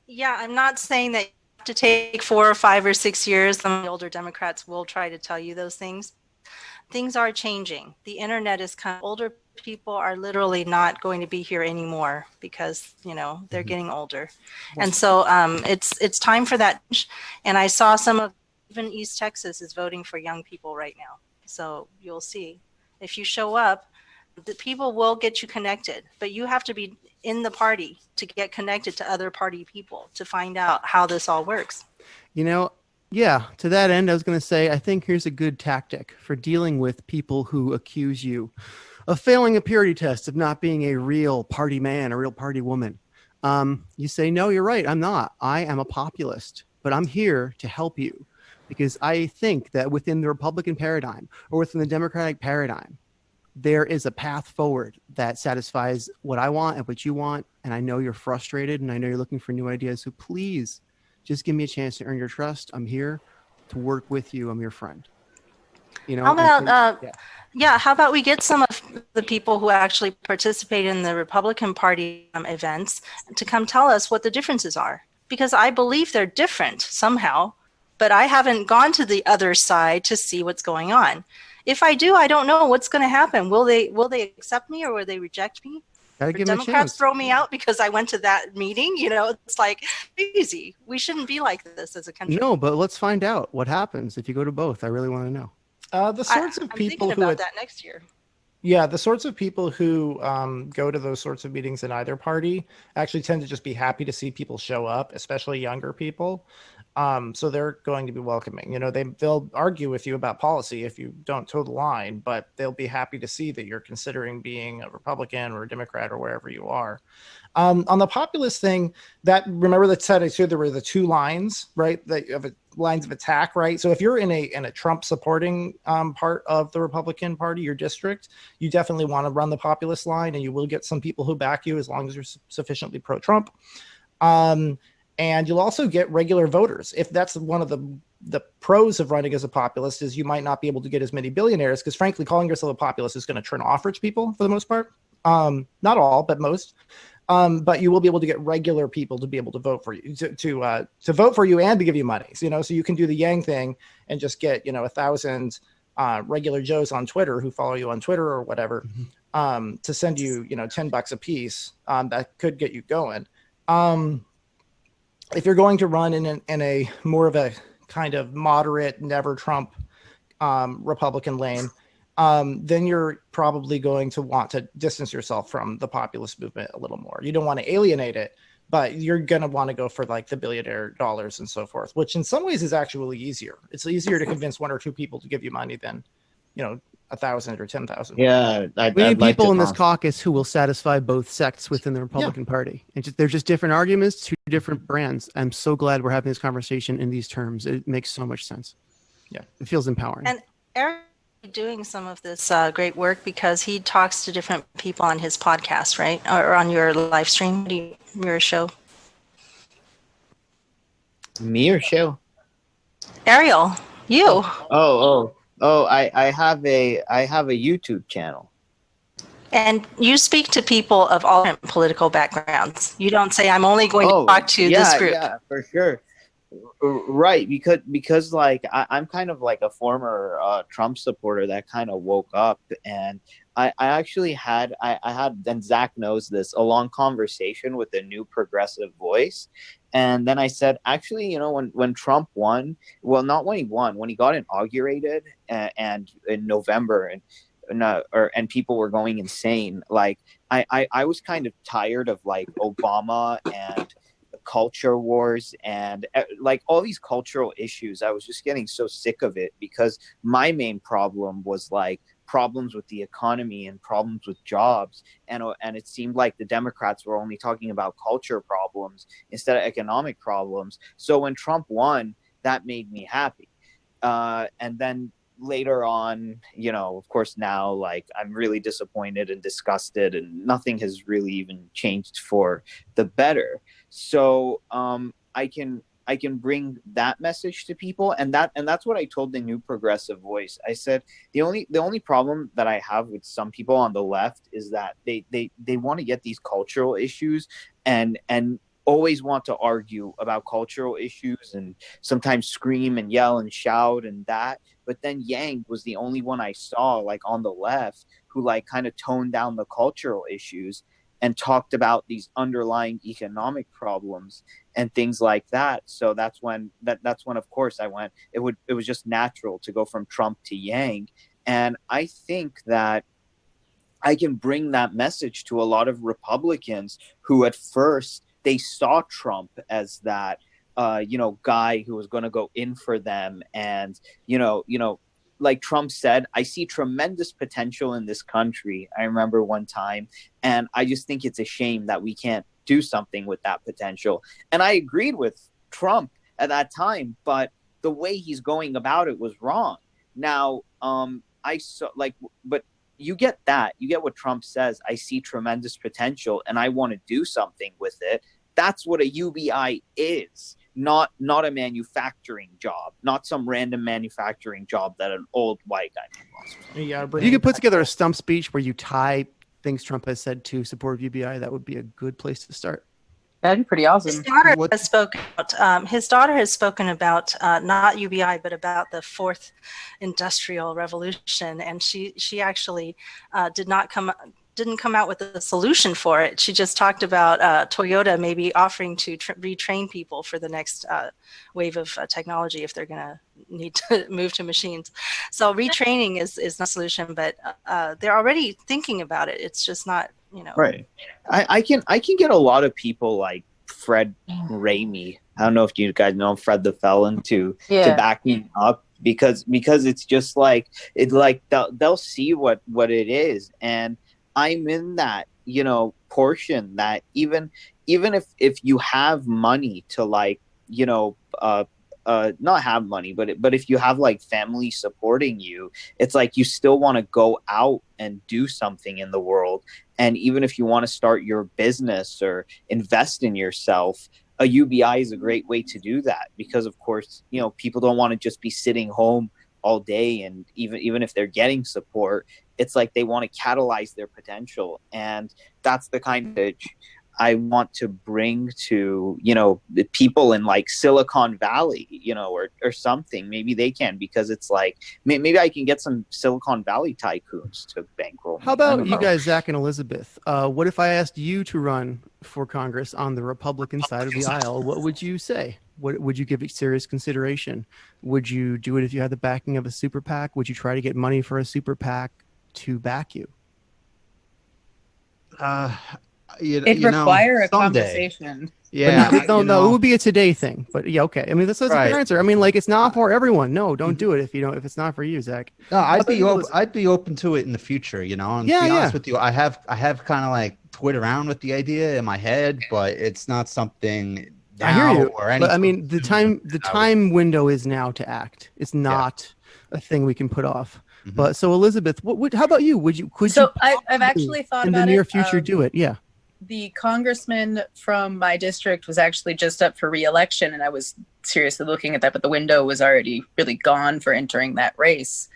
[SPEAKER 8] Yeah, I'm not saying that you have to take 4 or 5 or 6 years. Some of the older Democrats will try to tell you those things. Things are changing. The internet is kind of older people are literally not going to be here anymore because they're getting older, and so it's time for that. And I saw some of even East Texas is voting for young people right now. So you'll see if you show up, the people will get you connected, but you have to be in the party to get connected to other party people to find out how this all works.
[SPEAKER 1] Yeah, to that end, I was going to say, I think here's a good tactic for dealing with people who accuse you of failing a purity test, of not being a real party man, a real party woman. You say, no, you're right. I'm not. I am a populist, but I'm here to help you because I think that within the Republican paradigm or within the Democratic paradigm, there is a path forward that satisfies what I want and what you want. And I know you're frustrated and I know you're looking for new ideas. So please just give me a chance to earn your trust. I'm here to work with you. I'm your friend.
[SPEAKER 8] How about,
[SPEAKER 1] yeah.
[SPEAKER 8] how about we get some of the people who actually participate in the Republican Party events to come tell us what the differences are? Because I believe they're different somehow, but I haven't gone to the other side to see what's going on. If I do, I don't know what's going to happen. Will they accept me or will they reject me?
[SPEAKER 1] Gotta give them a
[SPEAKER 8] Democrats
[SPEAKER 1] chance.
[SPEAKER 8] throw me out because I went to that meeting. It's like crazy. We shouldn't be like this as a country.
[SPEAKER 1] No, but let's find out what happens if you go to both. I really want to know.
[SPEAKER 5] the sorts of
[SPEAKER 8] I'm
[SPEAKER 5] people
[SPEAKER 8] thinking
[SPEAKER 5] who
[SPEAKER 8] about that next year.
[SPEAKER 5] Yeah, the sorts of people who go to those sorts of meetings in either party actually tend to just be happy to see people show up, especially younger people. So they're going to be welcoming. They'll argue with you about policy if you don't toe the line, but they'll be happy to see that you're considering being a Republican or a Democrat or wherever you are. On the populist thing, remember that said I said there were the two lines, right? That you have lines of attack, right? So if you're in a Trump supporting part of the Republican Party, your district, you definitely want to run the populist line, and you will get some people who back you as long as you're sufficiently pro-Trump. And you'll also get regular voters. If that's one of the pros of running as a populist is you might not be able to get as many billionaires because frankly, calling yourself a populist is going to turn off rich people for the most part. Not all, but most. But you will be able to get regular people to be able to vote for you, to vote for you and to give you money. So you can do the Yang thing and just get 1,000 regular Joes on Twitter who follow you on Twitter or whatever to send you $10 a piece. That could get you going. If you're going to run in a more of a kind of moderate, never Trump Republican lane, then you're probably going to want to distance yourself from the populist movement a little more. You don't want to alienate it, but you're going to want to go for like the billionaire dollars and so forth, which in some ways is actually easier. It's easier to convince one or two people to give you money than, 1,000 or 10,000.
[SPEAKER 3] Yeah,
[SPEAKER 1] We need people in this caucus who will satisfy both sects within the Republican Party. And they're just different arguments, two different brands. I'm so glad we're having this conversation in these terms. It makes so much sense. Yeah, it feels empowering.
[SPEAKER 8] And Eric is doing some of this great work because he talks to different people on his podcast, right? Or on your live stream, your show.
[SPEAKER 3] Me or show?
[SPEAKER 8] Ariel, you.
[SPEAKER 3] Oh, I have a YouTube channel.
[SPEAKER 8] And you speak to people of all different political backgrounds. You don't say, I'm only going to talk to this group.
[SPEAKER 3] Yeah, for sure. Right, because like I'm kind of like a former Trump supporter that kind of woke up, and I actually had and Zach knows this, a long conversation with a new progressive voice. And then I said, actually, when Trump won, well, not when he won, when he got inaugurated and in November and people were going insane. Like I was kind of tired of like Obama and culture wars and like all these cultural issues. I was just getting so sick of it because my main problem was like problems with the economy and problems with jobs, and it seemed like the Democrats were only talking about culture problems instead of economic problems. So when Trump won, that made me happy. And then later on, of course, now like I'm really disappointed and disgusted, and nothing has really even changed for the better. So I can bring that message to people, and that's what I told the New Progressive Voice. I said the only problem that I have with some people on the left is that they want to get these cultural issues and always want to argue about cultural issues and sometimes scream and yell and shout and that. But then Yang was the only one I saw like on the left who like kind of toned down the cultural issues and talked about these underlying economic problems and things like that. So that's when of course I went, it was just natural to go from Trump to Yang. And I think that I can bring that message to a lot of Republicans who at first they saw Trump as that guy who was going to go in for them. And like Trump said, I see tremendous potential in this country. I remember one time, and I just think it's a shame that we can't do something with that potential. And I agreed with Trump at that time, but the way he's going about it was wrong. Now, but you get that. You get what Trump says. I see tremendous potential and I want to do something with it. That's what a UBI is. Not a manufacturing job, not some random manufacturing job that an old white guy lost.
[SPEAKER 5] Yeah,
[SPEAKER 1] If you could put together a stump speech where you tie things Trump has said to support UBI, that would be a good place to start.
[SPEAKER 7] That'd be pretty awesome.
[SPEAKER 8] His daughter has spoken about not UBI, but about the fourth industrial revolution, and she actually didn't come out with a solution for it. She just talked about Toyota maybe offering to retrain people for the next wave of technology if they're going to need to move to machines. So retraining is not a solution, but they're already thinking about it. It's just not,
[SPEAKER 3] Right. I can get a lot of people like Fred Ramey. I don't know if you guys know Fred the Felon to back me up because it's just like they'll see what it is, and I'm in that portion that even if you have money to like not have money, but if you have like family supporting you, it's like you still want to go out and do something in the world. And even if you want to start your business or invest in yourself, a UBI is a great way to do that, because of course, people don't want to just be sitting home all day. And even if they're getting support, it's like they want to catalyze their potential. And that's the kind of I want to bring to, the people in like Silicon Valley, or something. Maybe they can, because it's like, maybe I can get some Silicon Valley tycoons to bankroll me.
[SPEAKER 1] How about you guys, Zach and Elizabeth? What if I asked you to run for Congress on the Republican side of the aisle? What would you say? Would you give it serious consideration? Would you do it if you had the backing of a super PAC? Would you try to get money for a super PAC to back you?
[SPEAKER 7] It'd require a conversation.
[SPEAKER 4] Yeah,
[SPEAKER 1] no, it would be a today thing. But yeah, okay. I mean, that's a fair answer. I mean, like, it's not for everyone. No, don't do it if it's not for you, Zach.
[SPEAKER 4] No, I'd be open to it in the future. And to be honest with you, I have kind of like toyed around with the idea in my head, but it's not something.
[SPEAKER 1] I hear you. But I mean, the time window is now to act. It's not a thing we can put off. Mm-hmm. But so, Elizabeth, how about you?
[SPEAKER 7] I've actually thought
[SPEAKER 1] in
[SPEAKER 7] about
[SPEAKER 1] the near future do it? Yeah.
[SPEAKER 7] The congressman from my district was actually just up for re-election, and I was seriously looking at that, but the window was already really gone for entering that race.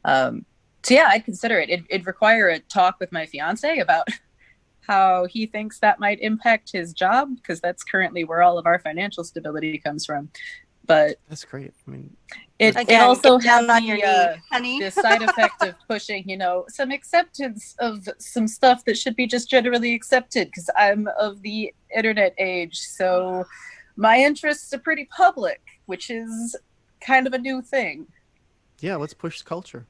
[SPEAKER 7] So yeah, I'd consider it. It'd require a talk with my fiance about how he thinks that might impact his job, because that's currently where all of our financial stability comes from. But
[SPEAKER 1] that's great. I mean,
[SPEAKER 7] it also has the side effect of pushing, some acceptance of some stuff that should be just generally accepted, because I'm of the internet age. So my interests are pretty public, which is kind of a new thing.
[SPEAKER 1] Yeah, let's push culture.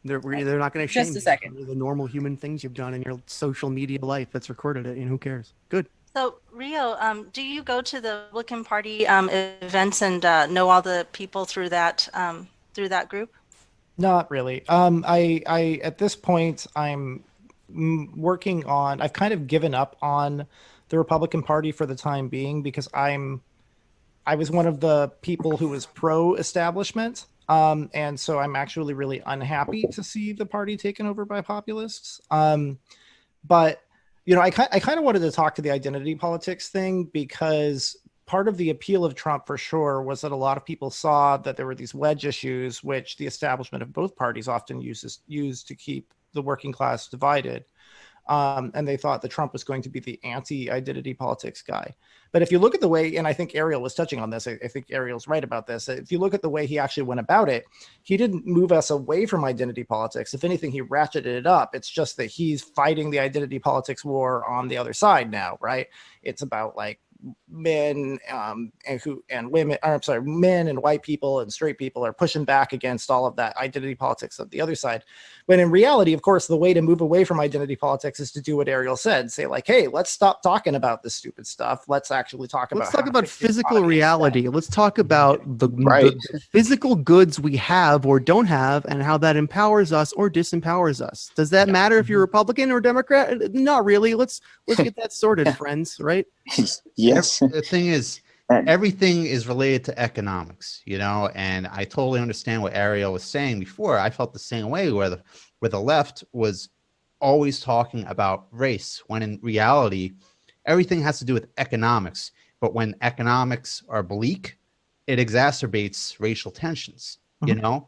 [SPEAKER 1] They're not going to shame
[SPEAKER 7] just a second.
[SPEAKER 1] The normal human things you've done in your social media life that's recorded it, and who cares? Good.
[SPEAKER 8] So Rio, do you go to the Republican Party events and know all the people through that group?
[SPEAKER 5] Not really. I at this point, I'm working on. I've kind of given up on the Republican Party for the time being because I was one of the people who was pro-establishment, and so I'm actually really unhappy to see the party taken over by populists. But I kind of wanted to talk to the identity politics thing because part of the appeal of Trump for sure was that a lot of people saw that there were these wedge issues, which the establishment of both parties often use to keep the working class divided. And they thought that Trump was going to be the anti-identity politics guy. But if you look at the way, and I think Ariel was touching on this, I think Ariel's right about this. If you look at the way he actually went about it, he didn't move us away from identity politics. If anything, he ratcheted it up. It's just that he's fighting the identity politics war on the other side now, right? It's about like men and women, or I'm sorry, men and white people and straight people are pushing back against all of that identity politics of the other side. When in reality, of course, the way to move away from identity politics is to do what Ariel said, say like, hey, let's stop talking about this stupid stuff. Let's actually talk about
[SPEAKER 1] physical reality. Let's talk about the physical goods we have or don't have and how that empowers us or disempowers us. Does that matter if you're Republican or Democrat? Not really. Let's get that sorted, friends, right?
[SPEAKER 3] Yes.
[SPEAKER 4] The thing is, everything is related to economics, and I totally understand what Ariel was saying before. I felt the same way where the left was always talking about race, when in reality, everything has to do with economics. But when economics are bleak, it exacerbates racial tensions,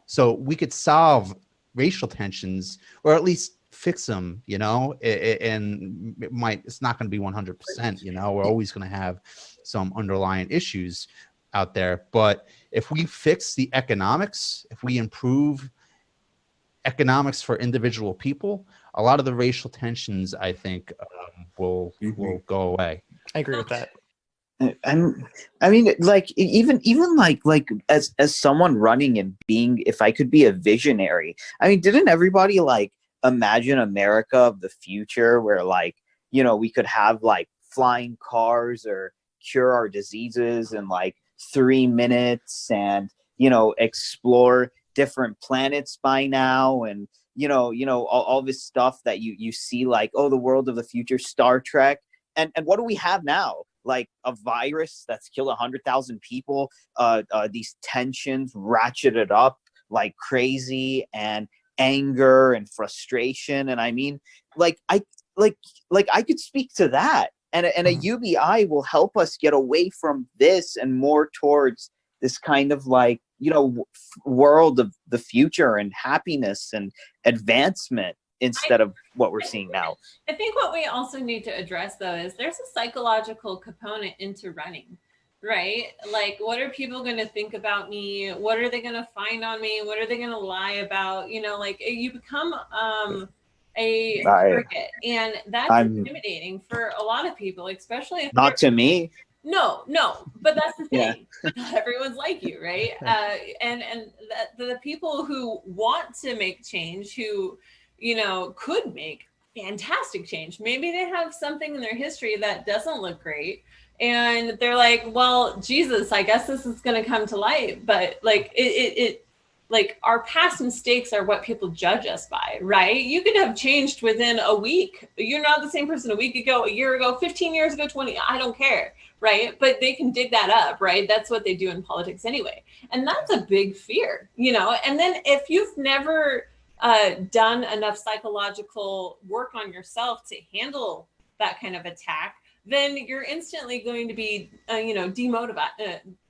[SPEAKER 4] So we could solve racial tensions, or at least fix them, and it's not going to be 100%, we're always going to have some underlying issues out there. But if we fix the economics, if we improve economics for individual people, a lot of the racial tensions, I think, will go away.
[SPEAKER 5] I agree with that.
[SPEAKER 3] I mean, like even like as someone running and being, if I could be a visionary, I mean, didn't everybody like imagine America of the future where like, we could have like flying cars or cure our diseases in like 3 minutes and, explore different planets by now. And, all this stuff that you see like, oh, the world of the future, Star Trek. And what do we have now? Like a virus that's killed 100,000 people, these tensions ratcheted up like crazy, and anger and frustration. And I mean, like I could speak to that, and a UBI will help us get away from this and more towards this kind of like, world of the future and happiness and advancement instead of what we're seeing now.
[SPEAKER 6] I think what we also need to address though is there's a psychological component into running. Right? Like, what are people going to think about me? What are they going to find on me? What are they going to lie about? Like you become a target, and that's intimidating for a lot of people, especially if
[SPEAKER 3] not to me.
[SPEAKER 6] No, but that's the thing. Not everyone's like you, right? And the people who want to make change, who could make fantastic change. Maybe they have something in their history that doesn't look great. And they're like, well, Jesus, I guess this is going to come to light. But like like our past mistakes are what people judge us by, right? You could have changed within a week. You're not the same person a week ago, a year ago, 15 years ago, 20, I don't care, right? But they can dig that up, right? That's what they do in politics anyway. And that's a big fear, And then if you've never done enough psychological work on yourself to handle that kind of attack, then you're instantly going to be,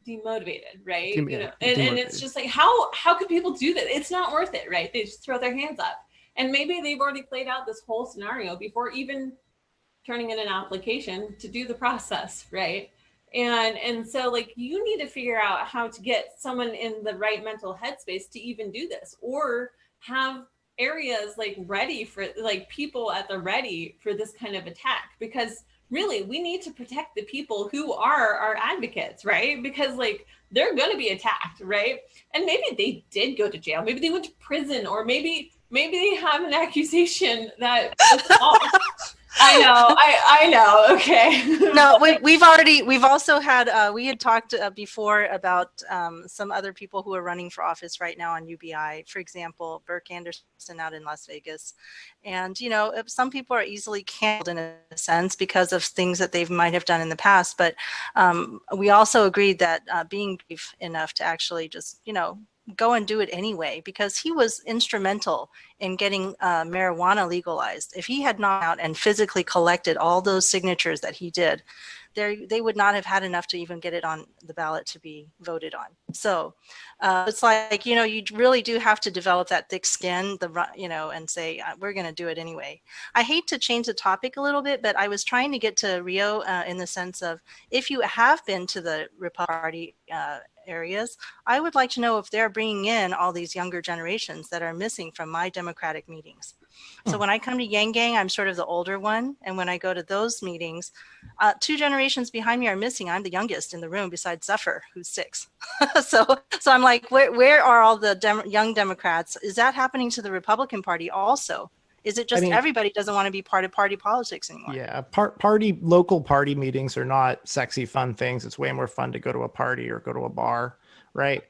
[SPEAKER 6] demotivated, right? And it's just like, how could people do that? It's not worth it, right? They just throw their hands up. And maybe they've already played out this whole scenario before even turning in an application to do the process, right? And so like, you need to figure out how to get someone in the right mental headspace to even do this, or have areas like ready for, like, people at the ready for this kind of attack, because really, we need to protect the people who are our advocates, right? Because like, they're going to be attacked, right? And maybe they did go to jail. Maybe they went to prison, or maybe they have an accusation that was false. I know. Okay.
[SPEAKER 8] No, we've also had, we had talked before about some other people who are running for office right now on UBI. For example, Burke Anderson out in Las Vegas. And, some people are easily canceled in a sense because of things that they might have done in the past. But we also agreed that being brave enough to actually just, go and do it anyway, because he was instrumental in getting marijuana legalized. If he had not out and physically collected all those signatures that he did, they would not have had enough to even get it on the ballot to be voted on. So it's like, you really do have to develop that thick skin, and say, we're going to do it anyway. I hate to change the topic a little bit, but I was trying to get to Rio in the sense of, if you have been to the Republican Party areas, I would like to know if they're bringing in all these younger generations that are missing from my Democratic meetings. So when I come to Yang Gang, I'm sort of the older one. And when I go to those meetings, 2 generations behind me are missing. I'm the youngest in the room besides Zephyr, who's 6. so I'm like, where are all the young Democrats? Is that happening to the Republican Party also? Is it just everybody doesn't want to be part of party politics anymore?
[SPEAKER 5] Yeah, local party meetings are not sexy, fun things. It's way more fun to go to a party or go to a bar, right?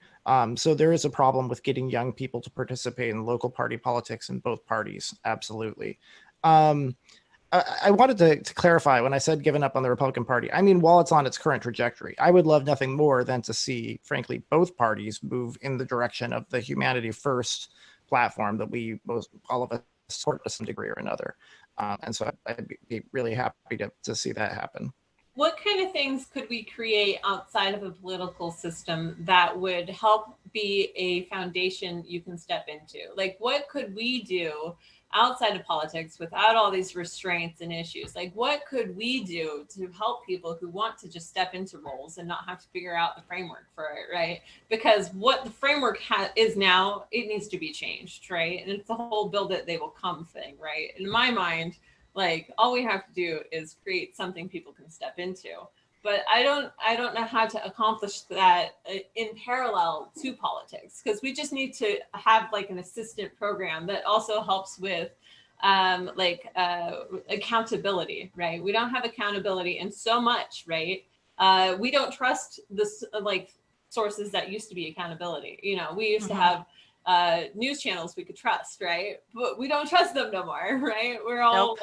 [SPEAKER 5] So there is a problem with getting young people to participate in local party politics in both parties. Absolutely. I wanted to clarify when I said giving up on the Republican Party. I mean, while it's on its current trajectory, I would love nothing more than to see, frankly, both parties move in the direction of the humanity first platform that all of us support to some degree or another. And so I'd be really happy to see that happen.
[SPEAKER 6] What kind of things could we create outside of a political system that would help be a foundation you can step into? Like, what could we do outside of politics without all these restraints and issues? Like, what could we do to help people who want to just step into roles and not have to figure out the framework for it, right? Because what the framework is now, it needs to be changed, right? And it's the whole build it, they will come thing, right? In my mind, like, all we have to do is create something people can step into. But I don't know how to accomplish that in parallel to politics, because we just need to have like an assistant program that also helps with accountability, right? We don't have accountability in so much, right? We don't trust this sources that used to be accountability. We used to have news channels we could trust, right? But we don't trust them no more, right? We're all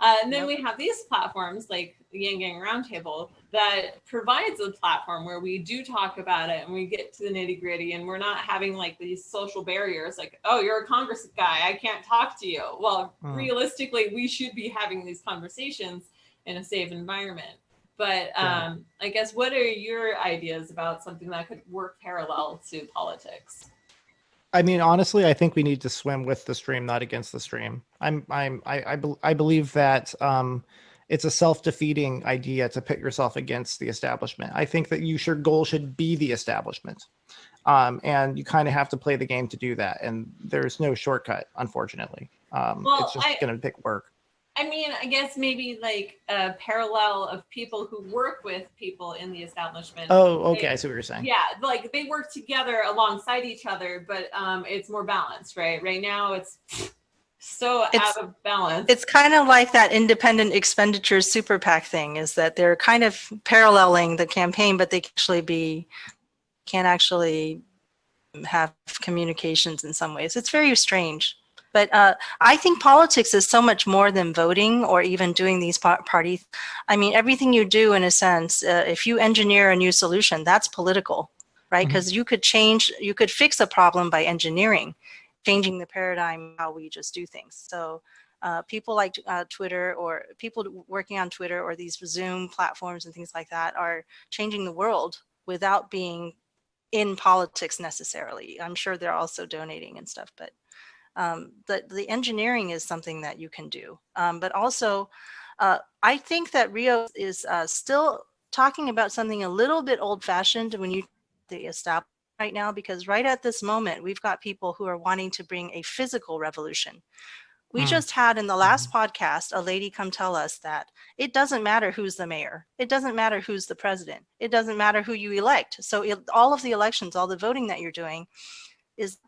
[SPEAKER 6] and then we have these platforms like the Yang Gang Roundtable that provides a platform where we do talk about it and we get to the nitty gritty, and we're not having like these social barriers like, oh, you're a Congress guy, I can't talk to you. Well, realistically, we should be having these conversations in a safe environment. But I guess, what are your ideas about something that could work parallel to politics?
[SPEAKER 5] I mean, honestly, I think we need to swim with the stream, not against the stream. I believe that it's a self-defeating idea to pit yourself against the establishment. I think that your goal should be the establishment, and you kind of have to play the game to do that. And there's no shortcut, unfortunately. It's just going to take work.
[SPEAKER 6] I mean, I guess maybe like a parallel of people who work with people in the establishment.
[SPEAKER 5] Oh, okay. I see what you're saying.
[SPEAKER 6] Yeah, like they work together alongside each other, but it's more balanced, right? Right now, it's out of balance.
[SPEAKER 8] It's kind of like that independent expenditures super PAC thing, is that they're kind of paralleling the campaign, but they can't actually have communications in some ways. It's very strange. But I think politics is so much more than voting or even doing these parties. I mean, everything you do, in a sense, if you engineer a new solution, that's political, right? Because you could fix a problem by engineering, changing the paradigm how we just do things. So people like Twitter, or people working on Twitter or these Zoom platforms and things like that, are changing the world without being in politics necessarily. I'm sure they're also donating and stuff, but the engineering is something that you can do. But also, I think that Rio is still talking about something a little bit old-fashioned when you the establishment right now, because right at this moment, we've got people who are wanting to bring a physical revolution. We just had in the last podcast a lady come tell us that it doesn't matter who's the mayor. It doesn't matter who's the president. It doesn't matter who you elect. So all of the elections, all the voting that you're doing is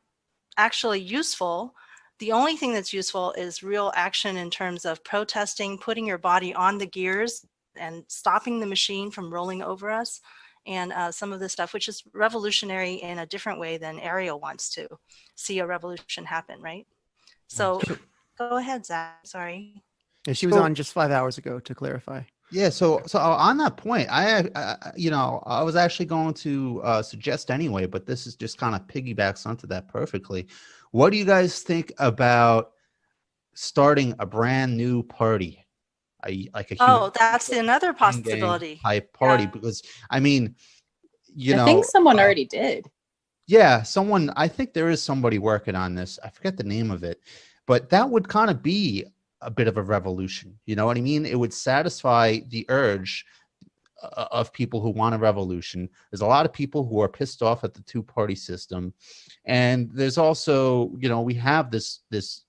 [SPEAKER 8] actually useful The only thing that's useful is real action in terms of protesting, putting your body on the gears and stopping the machine from rolling over us. And some of this stuff, which is revolutionary in a different way than Ariel wants to see a revolution happen, right? So go ahead, Zach. Sorry.
[SPEAKER 1] Yeah, she was on just 5 hours ago, to clarify.
[SPEAKER 4] Yeah, so on that point, I was actually going to suggest anyway, but this is just kind of piggybacks onto that perfectly. What do you guys think about starting a brand new party,
[SPEAKER 8] That's another possibility.
[SPEAKER 4] Type party? Because I mean,
[SPEAKER 7] I think someone already did.
[SPEAKER 4] Yeah, I think there is somebody working on this. I forget the name of it, but that would kind of be a bit of a revolution. You know what I mean? It would satisfy the urge of people who want a revolution. There's a lot of people who are pissed off at the two-party system. And there's also, we have this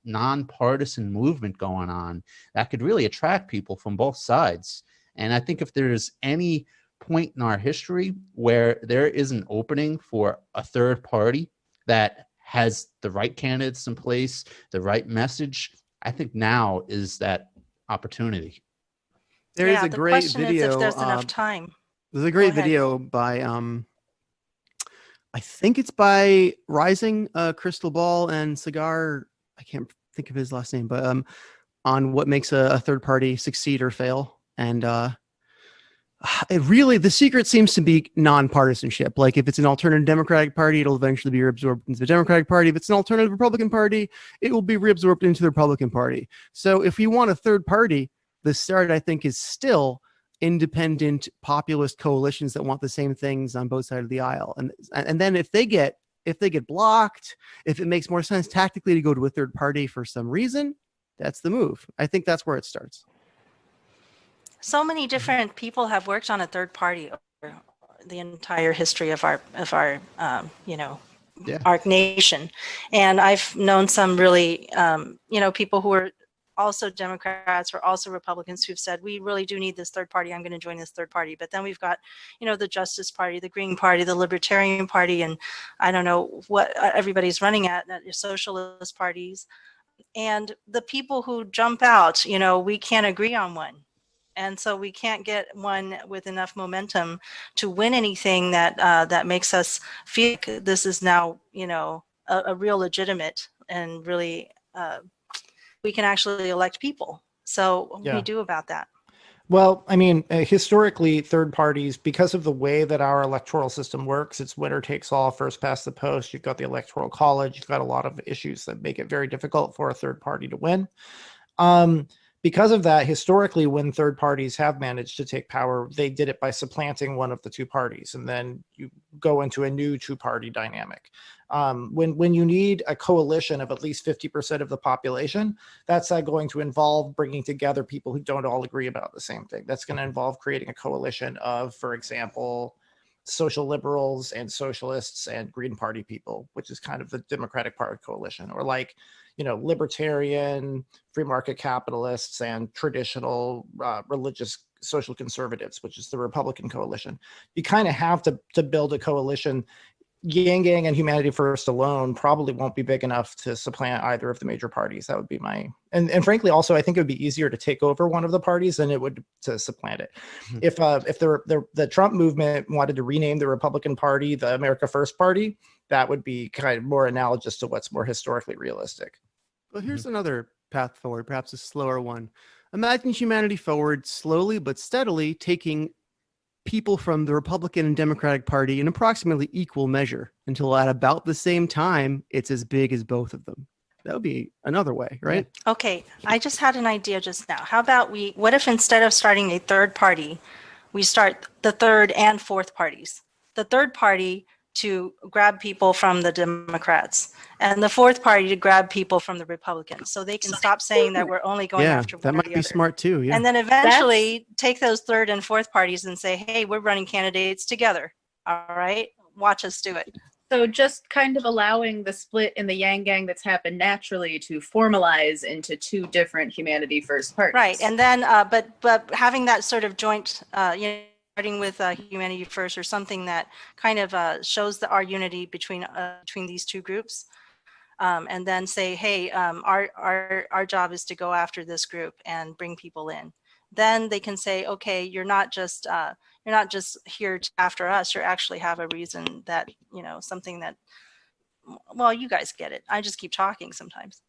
[SPEAKER 4] nonpartisan movement going on that could really attract people from both sides. And I think if there's any point in our history where there is an opening for a third party that has the right candidates in place, the right message, I think now is that opportunity.
[SPEAKER 1] There is a great video.
[SPEAKER 8] If there's enough time.
[SPEAKER 1] There's a great video by I think it's by Rising Crystal Ball and Cigar. I can't think of his last name, but on what makes a third party succeed or fail. And the secret seems to be nonpartisanship. Like if it's an alternative Democratic Party, it'll eventually be reabsorbed into the Democratic Party. If it's an alternative Republican Party, it will be reabsorbed into the Republican Party. So if you want a third party, the start, I think, is still independent populist coalitions that want the same things on both sides of the aisle. And then if they get blocked, if it makes more sense tactically to go to a third party for some reason, that's the move. I think that's where it starts.
[SPEAKER 8] So many different people have worked on a third party over the entire history of our our nation. And I've known some really, people who are also Democrats or also Republicans who've said, we really do need this third party. I'm going to join this third party. But then we've got, the Justice Party, the Green Party, the Libertarian Party, and I don't know what everybody's running at socialist parties. And the people who jump out, we can't agree on one. And so we can't get one with enough momentum to win anything that makes us feel like this is now, a real legitimate and really we can actually elect people. So what do we do about that?
[SPEAKER 5] Well, I mean, historically, third parties, because of the way that our electoral system works, it's winner takes all, first past the post. You've got the Electoral College. You've got a lot of issues that make it very difficult for a third party to win. Because of that, historically, when third parties have managed to take power, they did it by supplanting one of the two parties, and then you go into a new two-party dynamic. When you need a coalition of at least 50% of the population, that's going to involve bringing together people who don't all agree about the same thing. That's going to involve creating a coalition of, for example, social liberals and socialists and Green Party people, which is kind of the Democratic Party coalition, or libertarian, free market capitalists and traditional religious social conservatives, which is the Republican coalition. You kind of have to build a coalition. Yang Gang and Humanity First alone probably won't be big enough to supplant either of the major parties. That would be and frankly, also, I think it would be easier to take over one of the parties than it would to supplant it. Mm-hmm. If the Trump movement wanted to rename the Republican Party the America First Party, that would be kind of more analogous to what's more historically realistic.
[SPEAKER 1] Well, here's another path forward, perhaps a slower one. Imagine Humanity Forward slowly but steadily taking people from the Republican and Democratic Party in approximately equal measure until at about the same time, it's as big as both of them. That would be another way, right?
[SPEAKER 8] Okay, I just had an idea just now. How about what if instead of starting a third party, we start the third and fourth parties? The third party to grab people from the Democrats and the fourth party to grab people from the Republicans, so they can stop saying that we're only going after one
[SPEAKER 1] that might be smart too. Yeah,
[SPEAKER 8] and then eventually take those third and fourth parties and say, hey, we're running candidates together. All right, watch us do it.
[SPEAKER 7] So just kind of allowing the split in the Yang Gang that's happened naturally to formalize into two different Humanity First parties.
[SPEAKER 8] Right, and then but having that sort of joint, starting with Humanity First or something that kind of shows our unity between these two groups. and then say, hey, our job is to go after this group and bring people in. Then they can say, okay, you're not just here after us. You actually have a reason that, something that, well, you guys get it. I just keep talking sometimes.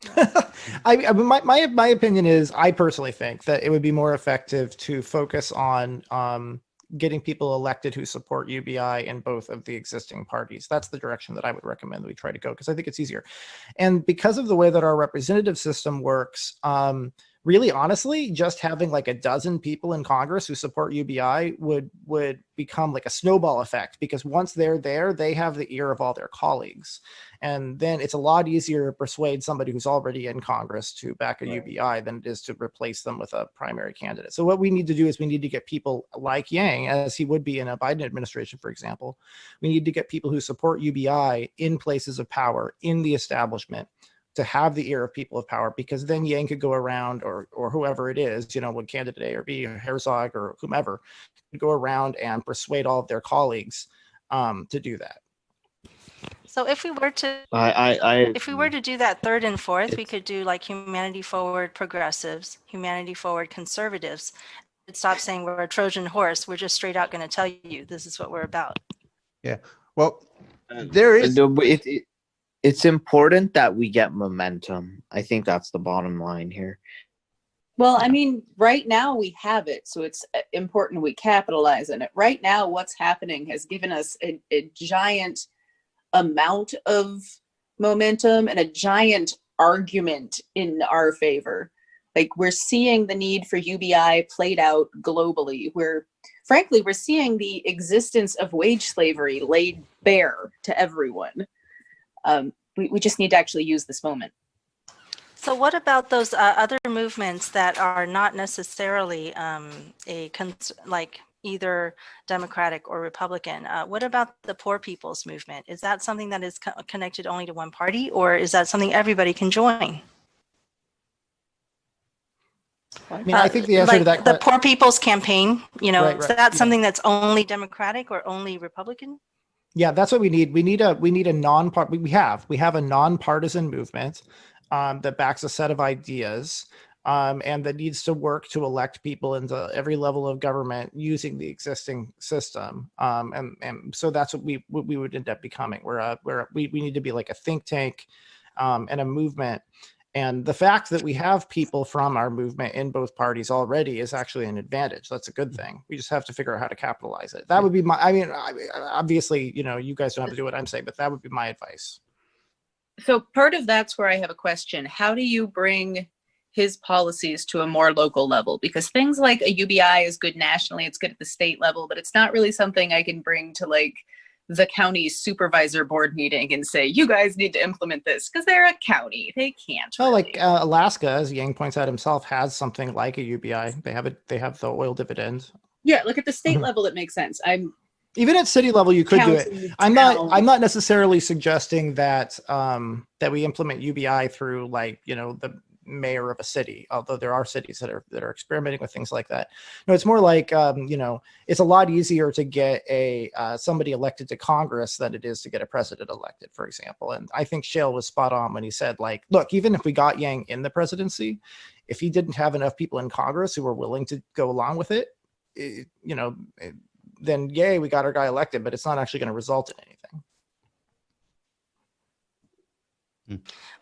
[SPEAKER 5] My opinion is, I personally think that it would be more effective to focus on getting people elected who support UBI in both of the existing parties. That's the direction that I would recommend we try to go, because I think it's easier. And because of the way that our representative system works, really, honestly, just having like a dozen people in Congress who support UBI would become like a snowball effect, because once they're there, they have the ear of all their colleagues. And then it's a lot easier to persuade somebody who's already in Congress to back a UBI than it is to replace them with a primary candidate. So what we need to do is we need to get people like Yang, as he would be in a Biden administration, for example. We need to get people who support UBI in places of power, in the establishment, to have the ear of people of power, because then Yang could go around, or whoever it is, when candidate A or B or Herzog or whomever, could go around and persuade all of their colleagues to do that.
[SPEAKER 8] So if we were to if we were to do that third and fourth, we could do like humanity forward progressives, humanity forward conservatives. And stop saying we're a Trojan horse. We're just straight out going to tell you this is what we're about.
[SPEAKER 4] Yeah. Well, there is.
[SPEAKER 3] It's important that we get momentum. I think that's the bottom line here.
[SPEAKER 7] Well, I mean, right now we have it, so it's important we capitalize on it. Right now, what's happening has given us a giant amount of momentum and a giant argument in our favor. Like, we're seeing the need for UBI played out globally. Frankly, we're seeing the existence of wage slavery laid bare to everyone. We just need to actually use this moment.
[SPEAKER 8] So what about those other movements that are not necessarily like either Democratic or Republican? What about the poor people's movement? Is that something that is connected only to one party, or is that something everybody can join?
[SPEAKER 5] I mean, I think the answer to that
[SPEAKER 8] the Poor People's Campaign,
[SPEAKER 5] Right,
[SPEAKER 8] is that something that's only Democratic or only Republican?
[SPEAKER 5] Yeah, that's what we need. We need a non-part. We have a nonpartisan movement that backs a set of ideas, and that needs to work to elect people into every level of government using the existing system. And so that's what we would end up becoming. We need to be like a think tank and a movement. And the fact that we have people from our movement in both parties already is actually an advantage. That's a good thing. We just have to figure out how to capitalize it. That would be obviously, you guys don't have to do what I'm saying, but that would be my advice.
[SPEAKER 7] So part of that's where I have a question. How do you bring his policies to a more local level? Because things like a UBI is good nationally, it's good at the state level, but it's not really something I can bring to like the county supervisor board meeting and say, you guys need to implement this, because they're a county. They can't.
[SPEAKER 5] Well,
[SPEAKER 7] really.
[SPEAKER 5] like Alaska, as Yang points out himself, has something like a UBI. They have the oil dividend.
[SPEAKER 7] Yeah, look at the state level, it makes sense.
[SPEAKER 5] Even at city level, you could do it. I'm not necessarily suggesting that that we implement UBI through the mayor of a city, although there are cities that are experimenting with things like that. No, it's more like it's a lot easier to get somebody elected to Congress than it is to get a president elected, for example. And I think Shale was spot on when he said, look, even if we got Yang in the presidency, if he didn't have enough people in Congress who were willing to go along with it, then yay, we got our guy elected, but it's not actually going to result in anything.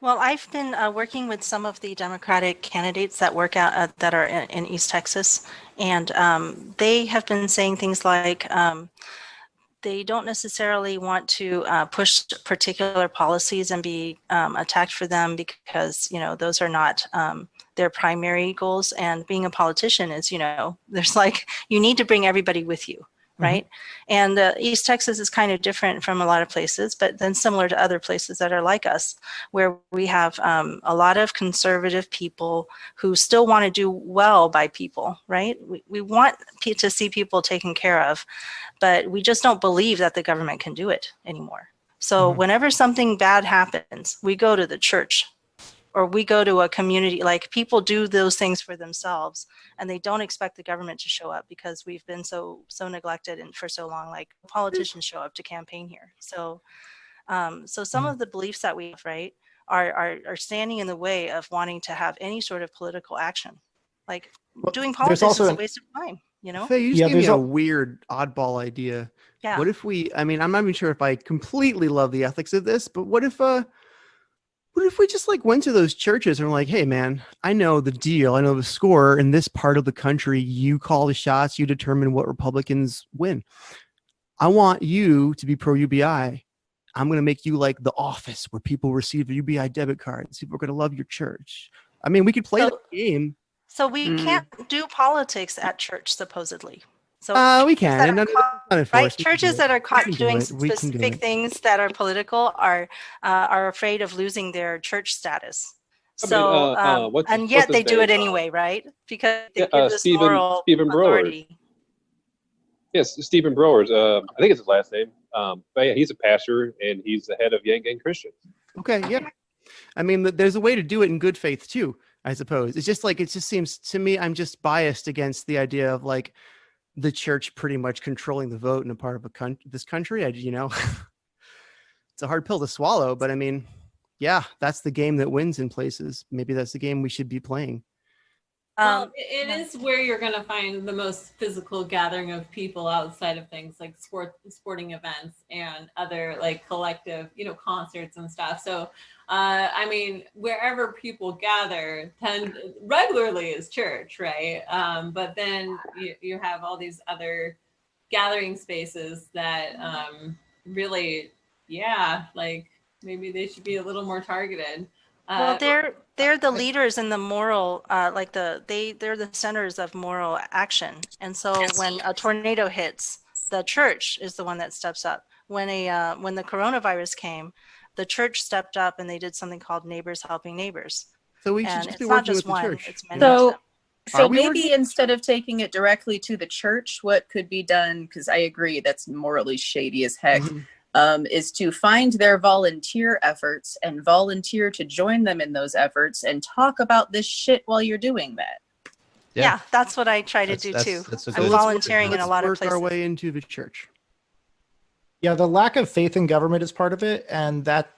[SPEAKER 8] Well, I've been working with some of the Democratic candidates that work out that are in East Texas, and they have been saying things like they don't necessarily want to push particular policies and be attacked for them because those are not their primary goals. And being a politician is there's you need to bring everybody with you. Right. Mm-hmm. And East Texas is kind of different from a lot of places, but then similar to other places that are like us, where we have a lot of conservative people who still want to do well by people. Right. We want to see people taken care of, but we just don't believe that the government can do it anymore. So whenever something bad happens, we go to the church. Or we go to a community, people do those things for themselves, and they don't expect the government to show up because we've been so neglected and for so long. Politicians show up to campaign here. So some of the beliefs that we have, right, are standing in the way of wanting to have any sort of political action. Like doing
[SPEAKER 5] there's
[SPEAKER 8] politics
[SPEAKER 5] also
[SPEAKER 8] is a
[SPEAKER 5] an-
[SPEAKER 8] waste of time, you know?
[SPEAKER 1] Faye, you just
[SPEAKER 5] Yeah,
[SPEAKER 1] gave me
[SPEAKER 5] there's
[SPEAKER 1] a
[SPEAKER 5] a-
[SPEAKER 1] weird oddball idea.
[SPEAKER 8] Yeah.
[SPEAKER 1] What if I mean, I'm not even sure if I completely love the ethics of this, but what if we just like went to those churches and were like, hey man, I know the deal. I know the score in this part of the country. You call the shots, you determine what Republicans win. I want you to be pro UBI. I'm going to make you like The Office where people receive UBI debit cards. People are going to love your church. I mean, we could play
[SPEAKER 8] So-
[SPEAKER 1] that game.
[SPEAKER 8] So we can't do politics at church, supposedly. So
[SPEAKER 1] We
[SPEAKER 8] churches
[SPEAKER 1] can.
[SPEAKER 8] that
[SPEAKER 1] And
[SPEAKER 8] are
[SPEAKER 1] none of
[SPEAKER 8] caught-
[SPEAKER 1] it's not enforced.
[SPEAKER 8] right?
[SPEAKER 1] We can do
[SPEAKER 8] Churches
[SPEAKER 1] it.
[SPEAKER 8] that are caught
[SPEAKER 1] We can do
[SPEAKER 8] doing
[SPEAKER 1] it. We can do
[SPEAKER 8] specific
[SPEAKER 1] it.
[SPEAKER 8] things that are political are afraid of losing their church status.
[SPEAKER 9] I mean,
[SPEAKER 8] So
[SPEAKER 9] what's
[SPEAKER 8] and
[SPEAKER 9] his-
[SPEAKER 8] yet
[SPEAKER 9] what's
[SPEAKER 8] they
[SPEAKER 9] his
[SPEAKER 8] do it
[SPEAKER 9] name?
[SPEAKER 8] anyway, right? Because they
[SPEAKER 9] Yeah,
[SPEAKER 8] give this moral
[SPEAKER 9] Stephen Broward.
[SPEAKER 8] authority.
[SPEAKER 9] Yes, Stephen Browers. I think it's his last name. But yeah, he's a pastor and he's the head of Yang Gang Christians.
[SPEAKER 1] Okay, yeah. I mean, there's a way to do it in good faith too, I suppose. It's just like, it just seems to me, I'm just biased against the idea of like the church pretty much controlling the vote in a part of this country. It's a hard pill to swallow, but I mean, yeah, that's the game that wins in places. Maybe that's the game we should be playing.
[SPEAKER 6] Well, it is where you're going to find the most physical gathering of people outside of things like sporting events and other like collective, concerts and stuff. So, I mean, wherever people gather regularly is church, right? But then you have all these other gathering spaces that really, like maybe they should be a little more targeted.
[SPEAKER 8] Well, they're the leaders in the moral, they're the centers of moral action. And so when a tornado hits, the church is the one that steps up. When the coronavirus came, the church stepped up and they did something called Neighbors Helping Neighbors.
[SPEAKER 1] So we should
[SPEAKER 8] And
[SPEAKER 1] just
[SPEAKER 8] it's
[SPEAKER 1] be
[SPEAKER 8] not
[SPEAKER 1] working
[SPEAKER 8] just
[SPEAKER 1] with the
[SPEAKER 8] one,
[SPEAKER 1] church.
[SPEAKER 8] it's many
[SPEAKER 7] So-
[SPEAKER 8] of them.
[SPEAKER 7] So
[SPEAKER 1] Are we
[SPEAKER 7] maybe
[SPEAKER 1] working-
[SPEAKER 7] instead of taking it directly to the church, what could be done, because I agree that's morally shady as heck,
[SPEAKER 1] Mhm.
[SPEAKER 7] is to find their volunteer efforts and volunteer to join them in those efforts and talk about this shit while you're doing that.
[SPEAKER 8] Yeah, that's what I try to do
[SPEAKER 4] That's-
[SPEAKER 8] too.
[SPEAKER 4] that's a
[SPEAKER 8] I'm
[SPEAKER 4] good-
[SPEAKER 8] volunteering in a
[SPEAKER 1] Let's
[SPEAKER 8] lot of
[SPEAKER 1] work our
[SPEAKER 8] places.
[SPEAKER 1] way into the church.
[SPEAKER 5] Yeah, the lack of faith in government is part of it, and that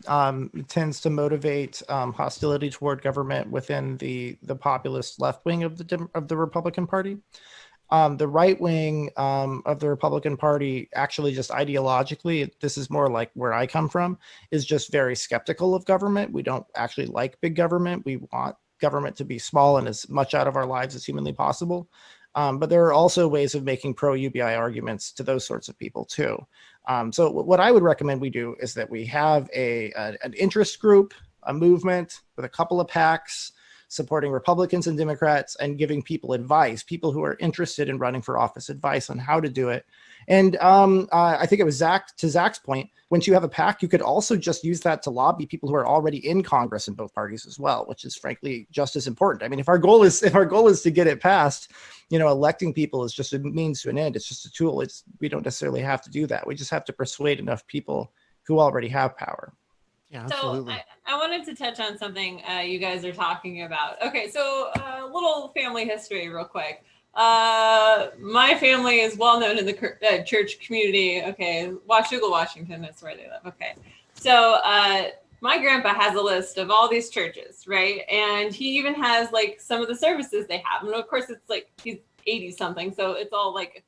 [SPEAKER 5] tends to motivate hostility toward government within the populist left wing of the Republican Party. The right wing of the Republican Party, actually, just ideologically, this is more like where I come from, is just very skeptical of government. We don't actually like big government. We want government to be small and as much out of our lives as humanly possible. But there are also ways of making pro-UBI arguments to those sorts of people too. So what I would recommend we do is that we have an interest group, a movement with a couple of PACs supporting Republicans and Democrats and giving people advice, people who are interested in running for office, advice on how to do it. And I think it was to Zach's point, once you have a PAC, you could also just use that to lobby people who are already in Congress in both parties as well, which is frankly just as important. I mean, if our goal is to get it passed, electing people is just a means to an end. It's just a tool. We don't necessarily have to do that. We just have to persuade enough people who already have power.
[SPEAKER 1] Yeah,
[SPEAKER 6] So
[SPEAKER 1] absolutely.
[SPEAKER 6] I wanted to touch on something you guys are talking about. Okay, so a little family history real quick. My family is well known in the church community. Okay, Washougal, Washington, that's where they live. Okay, so my grandpa has a list of all these churches, right? And he even has like some of the services they have. And of course, it's like he's 80 something, so it's all like,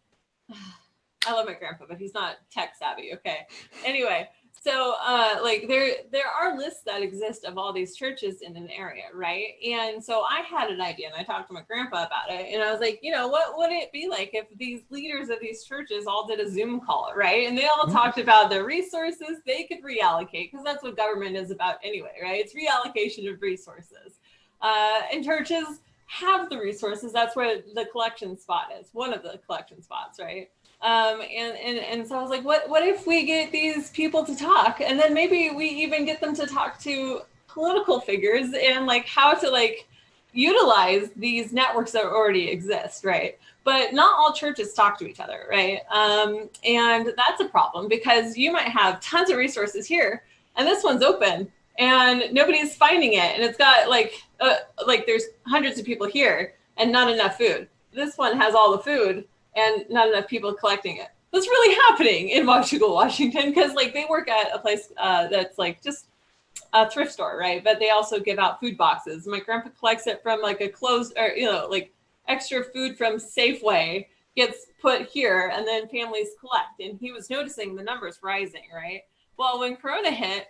[SPEAKER 6] I love my grandpa, but he's not tech savvy. Okay, anyway. So like there are lists that exist of all these churches in an area, right? And so I had an idea and I talked to my grandpa about it. And I was like, what would it be like if these leaders of these churches all did a Zoom call, right? And they all talked about their resources they could reallocate, because that's what government is about anyway, right? It's reallocation of resources. And churches have the resources. That's where the collection spot is, one of the collection spots, right? And so I was like, what if we get these people to talk, and then maybe we even get them to talk to political figures and like how to like utilize these networks that already exist, right? But not all churches talk to each other, right? And that's a problem, because you might have tons of resources here and this one's open and nobody's finding it, and it's got like there's hundreds of people here and not enough food. This one has all the food and not enough people collecting it. That's really happening in Washougal, Washington, because like they work at a place that's like just a thrift store, right? But they also give out food boxes. My grandpa collects it from like a closed, or like extra food from Safeway gets put here, and then families collect. And he was noticing the numbers rising, right? Well, when Corona hit,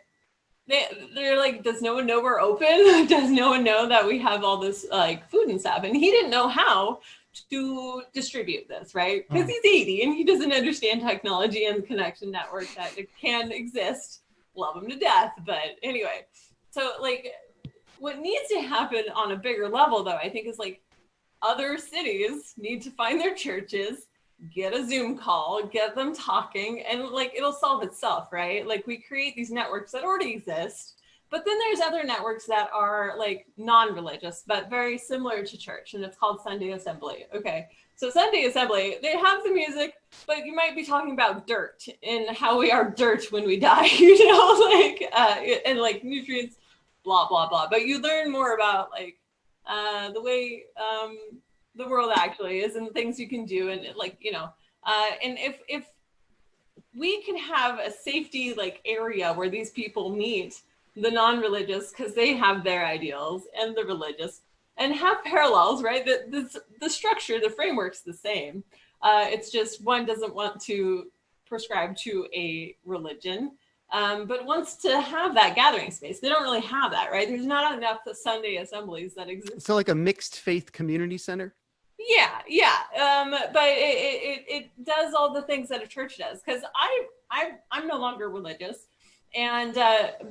[SPEAKER 6] they're like, does no one know we're open? Does no one know that we have all this like food and stuff? And he didn't know how to distribute this, right? Because he's 80 and he doesn't understand technology and the connection network that it can exist. Love him to death. But anyway, so like what needs to happen on a bigger level though, I think, is like other cities need to find their churches, get a Zoom call, get them talking, and like it'll solve itself, right? Like we create these networks that already exist, but then there's other networks that are like non-religious, but very similar to church, and it's called Sunday Assembly. Okay, so Sunday Assembly, they have the music, but you might be talking about dirt and how we are dirt when we die, and like nutrients, blah, blah, blah. But you learn more about like the way the world actually is and things you can do, and like, and if we can have a safety like area where these people meet, the non-religious, because they have their ideals, and the religious, and have parallels, right? The structure, the framework's the same. It's just one doesn't want to prescribe to a religion, but wants to have that gathering space. They don't really have that, right? There's not enough Sunday assemblies that exist.
[SPEAKER 1] So like a mixed faith community center?
[SPEAKER 6] Yeah. But it does all the things that a church does. Because I'm no longer religious. And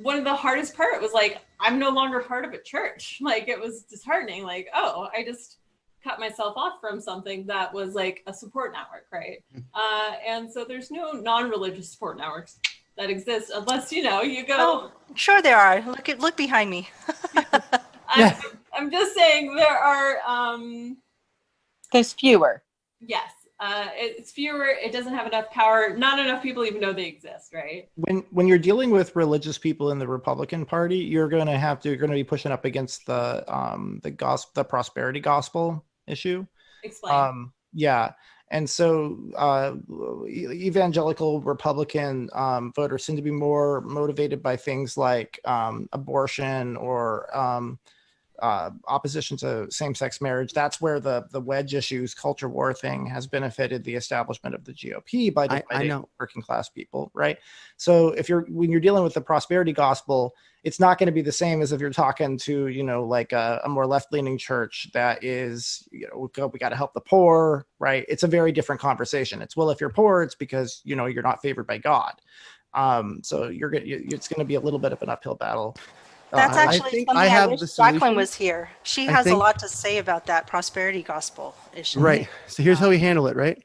[SPEAKER 6] one of the hardest part was like, I'm no longer part of a church. Like it was disheartening. Like, oh, I just cut myself off from something that was like a support network, right? And so there's no non-religious support networks that exist unless, you go.
[SPEAKER 8] Oh, sure there are. Look behind me.
[SPEAKER 6] I'm just saying there are.
[SPEAKER 7] There's fewer.
[SPEAKER 6] Yes. It's fewer. It doesn't have enough power. Not enough people even know they exist, right?
[SPEAKER 5] When you're dealing with religious people in the Republican Party, you're going to be pushing up against the prosperity gospel issue.
[SPEAKER 6] Explain.
[SPEAKER 5] Yeah. And so evangelical Republican voters seem to be more motivated by things like abortion or opposition to same-sex marriage. That's where the wedge issues, culture war thing has benefited the establishment of the GOP by dividing working class people, right? So when you're dealing with the prosperity gospel, it's not going to be the same as if you're talking to, like a more left-leaning church that is, we got to help the poor, right? It's a very different conversation. It's, well, if you're poor, it's because, you're not favored by God. So it's going to be a little bit of an uphill battle.
[SPEAKER 8] That's actually something I wish Jacqueline was here. She has a lot to say about that prosperity gospel issue.
[SPEAKER 1] Right. So here's how we handle it, right?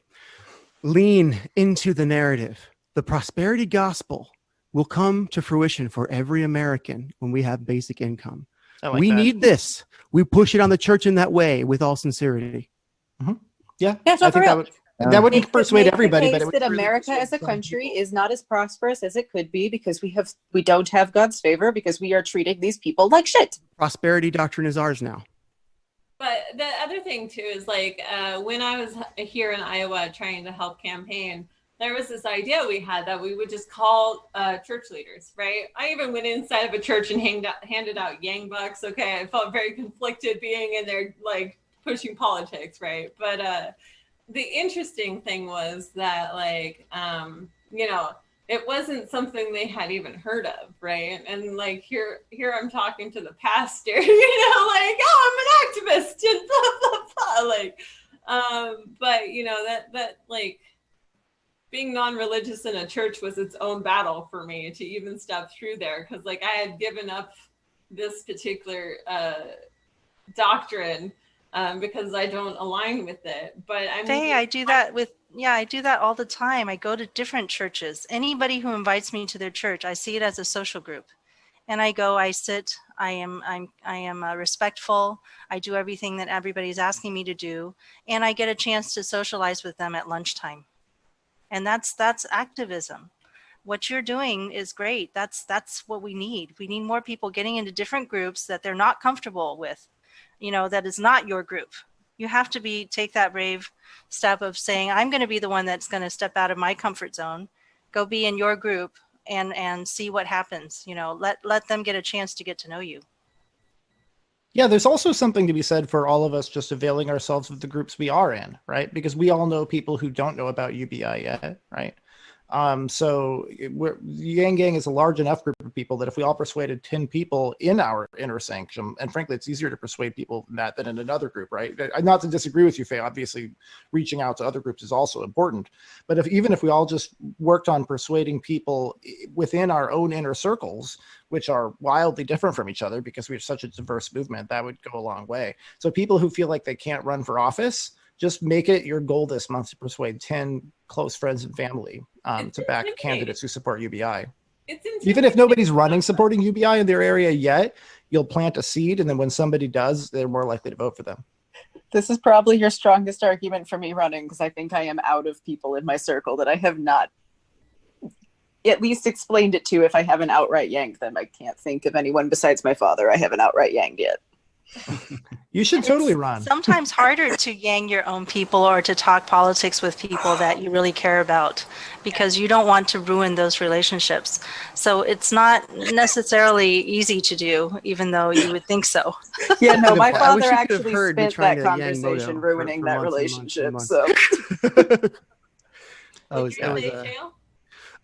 [SPEAKER 1] Lean into the narrative. The prosperity gospel will come to fruition for every American when we have basic income. We need this. We push it on the church in that way with all sincerity.
[SPEAKER 5] Mm-hmm. Yeah.
[SPEAKER 7] I think
[SPEAKER 5] that wouldn't persuade everybody, but it would
[SPEAKER 7] that America as a country is not as prosperous as it could be because we don't have God's favor, because we are treating these people like shit.
[SPEAKER 1] Prosperity doctrine is ours now.
[SPEAKER 6] But the other thing too is like when I was here in Iowa trying to help campaign, there was this idea we had that we would just call church leaders, right? I even went inside of a church and handed out yang bucks. Okay, I felt very conflicted being in there, like pushing politics, right? But the interesting thing was that, like, it wasn't something they had even heard of, right? And like here I'm talking to the pastor, like, oh, I'm an activist, and blah blah blah, like, but that like being non-religious in a church was its own battle for me to even step through there, because like I had given up this particular doctrine. Because I don't align with it, but
[SPEAKER 8] I do that all the time. I go to different churches. Anybody who invites me to their church, I see it as a social group, and I go, I sit, I am respectful. I do everything that everybody's asking me to do, and I get a chance to socialize with them at lunchtime, and that's activism. What you're doing is great. That's what we need. We need more people getting into different groups that they're not comfortable with. That is not your group. You have to take that brave step of saying, I'm going to be the one that's going to step out of my comfort zone, go be in your group and see what happens. You know, let them get a chance to get to know you.
[SPEAKER 5] Yeah, there's also something to be said for all of us just availing ourselves of the groups we are in, right? Because we all know people who don't know about UBI yet, right? So Yang Gang is a large enough group of people that if we all persuaded 10 people in our inner sanctum, and frankly, it's easier to persuade people in that than in another group, right? Not to disagree with you, Faye, obviously reaching out to other groups is also important. But even if we all just worked on persuading people within our own inner circles, which are wildly different from each other because we have such a diverse movement, that would go a long way. So people who feel like they can't run for office, just make it your goal this month to persuade 10 close friends and family to back candidates who support UBI. Even if nobody's running supporting UBI in their area yet, you'll plant a seed, and then when somebody does, they're more likely to vote for them.
[SPEAKER 7] This is probably your strongest argument for me running, because I think I am out of people in my circle that I have not at least explained it to. If I haven't outright yanked them, I can't think of anyone besides my father I haven't outright yanked yet.
[SPEAKER 5] You should totally run.
[SPEAKER 8] Sometimes harder to yang your own people or to talk politics with people that you really care about, because you don't want to ruin those relationships. So it's not necessarily easy to do, even though you would think so.
[SPEAKER 7] Yeah, no, my
[SPEAKER 1] I wish
[SPEAKER 7] father
[SPEAKER 1] you could have
[SPEAKER 7] actually
[SPEAKER 1] heard me
[SPEAKER 7] spent
[SPEAKER 1] trying
[SPEAKER 7] that
[SPEAKER 1] to yang
[SPEAKER 7] conversation
[SPEAKER 1] Moto
[SPEAKER 7] ruining
[SPEAKER 1] for
[SPEAKER 7] that
[SPEAKER 1] months and months and
[SPEAKER 7] relationship.
[SPEAKER 1] months.
[SPEAKER 7] So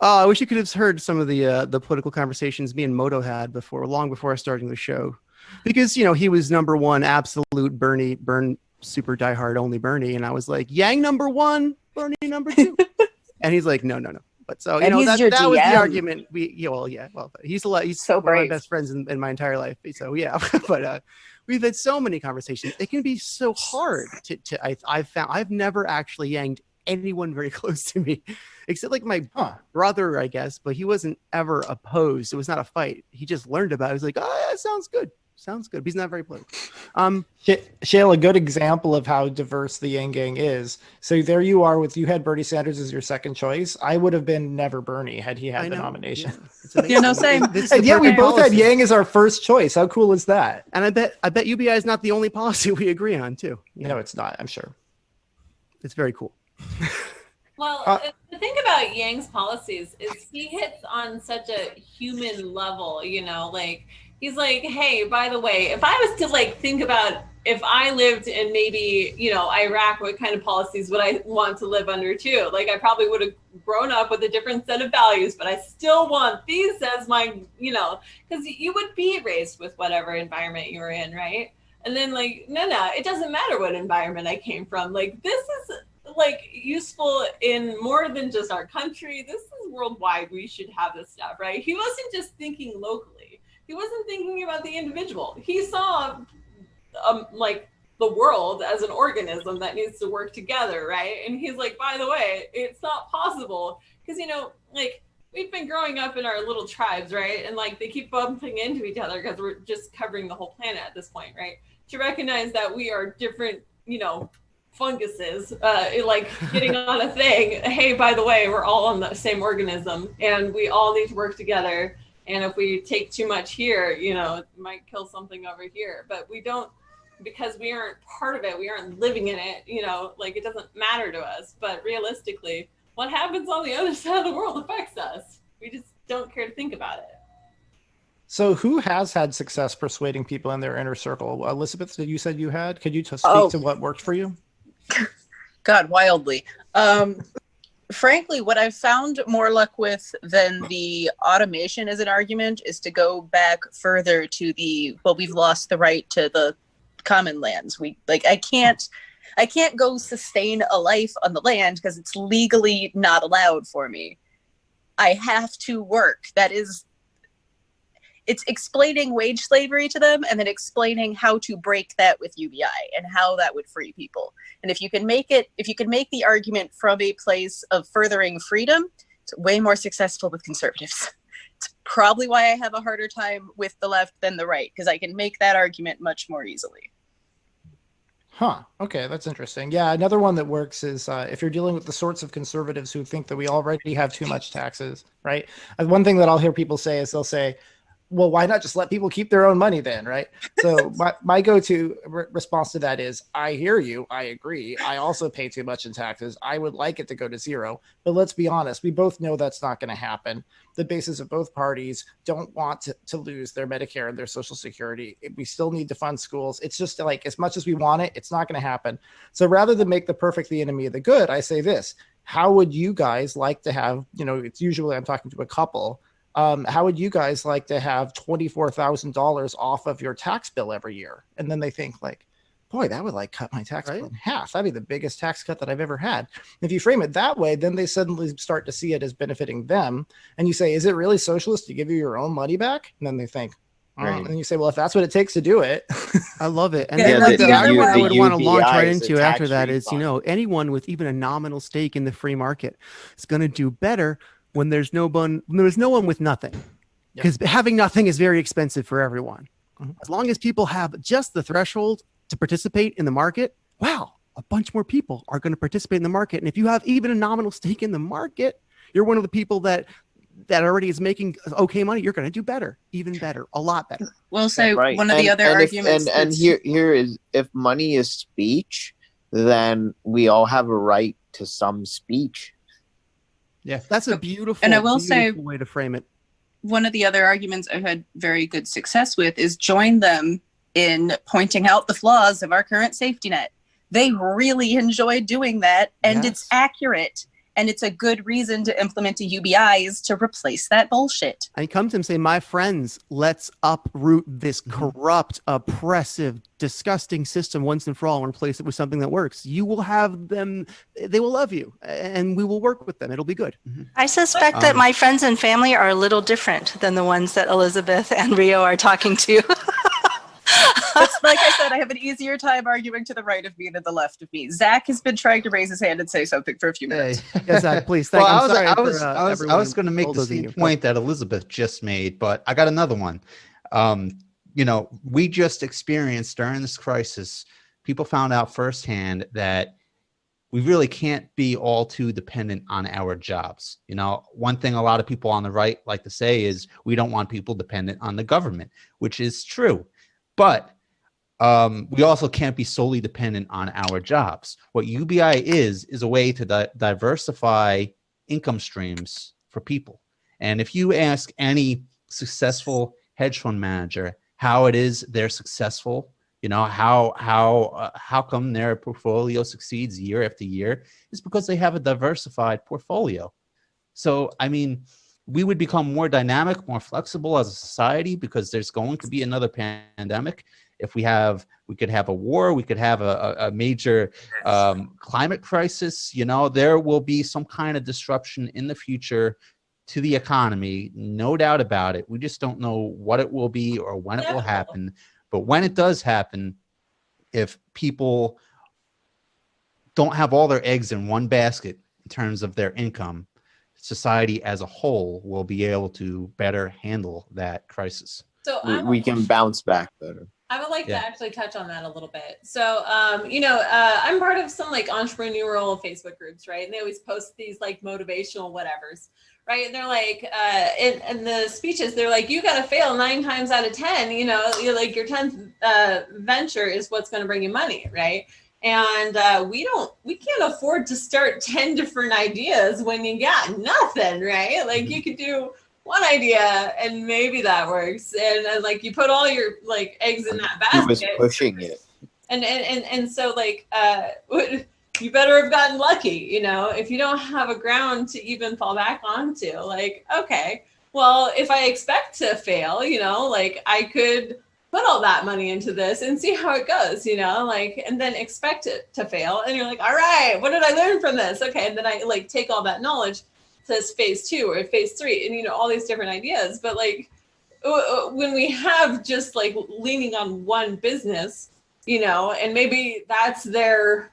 [SPEAKER 1] I wish you could have heard some of the political conversations me and Moto had long before starting the show, because he was number one absolute Bernie super diehard only Bernie, and I was like, Yang number one, Bernie number two, and he's like, no. But so that was the argument. He's
[SPEAKER 7] so
[SPEAKER 1] one of my best friends in my entire life. So yeah, but we've had so many conversations. It can be so hard I've never actually yanged anyone very close to me, except like my brother, I guess, but he wasn't ever opposed. It was not a fight. He just learned about it. He was like, oh, yeah, sounds good. But he's not very political.
[SPEAKER 5] Shale, a good example of how diverse the Yang Gang is. So there you are you had Bernie Sanders as your second choice. I would have been never Bernie had he had the nomination.
[SPEAKER 7] Yeah, same.
[SPEAKER 5] And yet we both had Yang as our first choice. How cool is that?
[SPEAKER 1] And I bet UBI is not the only policy we agree on too.
[SPEAKER 5] No, it's not, I'm sure.
[SPEAKER 1] It's very cool.
[SPEAKER 6] Well, the thing about Yang's policies is he hits on such a human level, like he's like, hey, by the way, if I was to think about if I lived in maybe, Iraq, what kind of policies would I want to live under too? Like I probably would have grown up with a different set of values, but I still want these as my, because you would be raised with whatever environment you were in, right? And then no, it doesn't matter what environment I came from. Like this is useful in more than just our country. This is worldwide. We should have this stuff, right? He wasn't just thinking locally. He wasn't thinking about the individual. He saw the world as an organism that needs to work together, right? And he's like, by the way, it's not possible because we've been growing up in our little tribes, right? And they keep bumping into each other because we're just covering the whole planet at this point, right? To recognize that we are different, funguses, getting on a thing. Hey, by the way, we're all on the same organism and we all need to work together. And if we take too much here, it might kill something over here. But we don't, because we aren't part of it, we aren't living in it, it doesn't matter to us. But realistically, what happens on the other side of the world affects us. We just don't care to think about it.
[SPEAKER 5] So who has had success persuading people in their inner circle? Elizabeth, you said you had. Could you speak to what worked for you?
[SPEAKER 7] God, wildly. Frankly, what I've found more luck with than the automation as an argument is to go back further to we've lost the right to the common lands. I can't go sustain a life on the land because it's legally not allowed for me. I have to work. It's explaining wage slavery to them and then explaining how to break that with UBI and how that would free people. And if you can make the argument from a place of furthering freedom, it's way more successful with conservatives. It's probably why I have a harder time with the left than the right, because I can make that argument much more easily.
[SPEAKER 5] Huh. Okay, that's interesting. Yeah, another one that works is if you're dealing with the sorts of conservatives who think that we already have too much taxes, right? One thing that I'll hear people say is they'll say, well, why not just let people keep their own money then, right? So my go-to response to that is, I hear you, I agree. I also pay too much in taxes. I would like it to go to zero, but let's be honest, we both know that's not going to happen. The basis of both parties don't want to lose their Medicare and their Social Security. We still need to fund schools. It's just like, as much as we want it, it's not going to happen. So rather than make the perfect the enemy of the good, I say this: how would you guys like to have, it's usually I'm talking to a couple. How would you guys like to have $24,000 off of your tax bill every year? And then they think like, boy, that would like cut my tax bill in half. That'd be the biggest tax cut that I've ever had. If you frame it that way, then they suddenly start to see it as benefiting them. And you say, is it really socialist to give you your own money back? And then they think, and you say, well, if that's what it takes to do it.
[SPEAKER 1] I love it. And
[SPEAKER 7] Yeah,
[SPEAKER 1] then
[SPEAKER 7] the other one
[SPEAKER 1] I would want to launch right
[SPEAKER 3] is a
[SPEAKER 1] into after that
[SPEAKER 3] tax-free
[SPEAKER 1] is,
[SPEAKER 3] fund.
[SPEAKER 1] anyone with even a nominal stake in the free market is going to do better when there's no one with nothing. Because having nothing is very expensive for everyone. As long as people have just the threshold to participate in the market, wow, a bunch more people are going to participate in the market. And if you have even a nominal stake in the market, you're one of the people that already is making okay money. You're going to do better, even better, a lot better.
[SPEAKER 7] Well, so
[SPEAKER 3] Right.
[SPEAKER 7] one of the other arguments.
[SPEAKER 3] And here is, if money is speech, then we all have a right to some speech.
[SPEAKER 4] Yeah,
[SPEAKER 1] that's a beautiful,
[SPEAKER 7] and I will say,
[SPEAKER 1] way to frame it.
[SPEAKER 7] One of the other arguments I've had very good success with is join them in pointing out the flaws of our current safety net. They really enjoy doing that, and it's accurate. And it's a good reason to implement a UBI is to replace that bullshit.
[SPEAKER 1] I come to them and say, my friends, let's uproot this corrupt, oppressive, disgusting system once and for all and replace it with something that works. You will have them, they will love you, and we will work with them. It'll be good.
[SPEAKER 8] I suspect that my friends and family are a little different than the ones that Elizabeth and Rio are talking to.
[SPEAKER 7] It's like I said, I have an easier time arguing to the right of me than the left of me. Zach has been trying to raise his hand and say something for a few minutes.
[SPEAKER 1] Yeah, Zach, please.
[SPEAKER 4] Well, I was going to make the same point that Elizabeth just made, but I got another one. We just experienced during this crisis, people found out firsthand that we really can't be all too dependent on our jobs. One thing a lot of people on the right like to say is we don't want people dependent on the government, which is true. But we also can't be solely dependent on our jobs. What UBI is a way to diversify income streams for people. And if you ask any successful hedge fund manager how it is they're successful, how come their portfolio succeeds year after year, it's because they have a diversified portfolio. So, we would become more dynamic, more flexible as a society because there's going to be another pandemic. If we could have a war, we could have a major climate crisis. There will be some kind of disruption in the future to the economy, no doubt about it. We just don't know what it will be or when it will happen. But when it does happen, if people don't have all their eggs in one basket in terms of their income, society as a whole will be able to better handle that crisis.
[SPEAKER 6] So
[SPEAKER 3] we can bounce back better.
[SPEAKER 6] I would like to actually touch on that a little bit. So, I'm part of some like entrepreneurial Facebook groups, right? And they always post these like motivational whatevers, right? And they're like, in the speeches, they're like, you got to fail 9 times out of 10. You're like your 10th venture is what's going to bring you money, right? And we can't afford to start 10 different ideas when you got nothing, right? Like you could do one idea and maybe that works. And like you put all your like eggs in that basket.
[SPEAKER 3] He was pushing it.
[SPEAKER 6] And so like, you better have gotten lucky, if you don't have a ground to even fall back onto, like, okay, well, if I expect to fail, like I could put all that money into this and see how it goes, and then expect it to fail. And you're like, all right, what did I learn from this? Okay. And then I like take all that knowledge, says phase 2 or phase 3 and, all these different ideas. But like when we have just like leaning on one business, and maybe that's their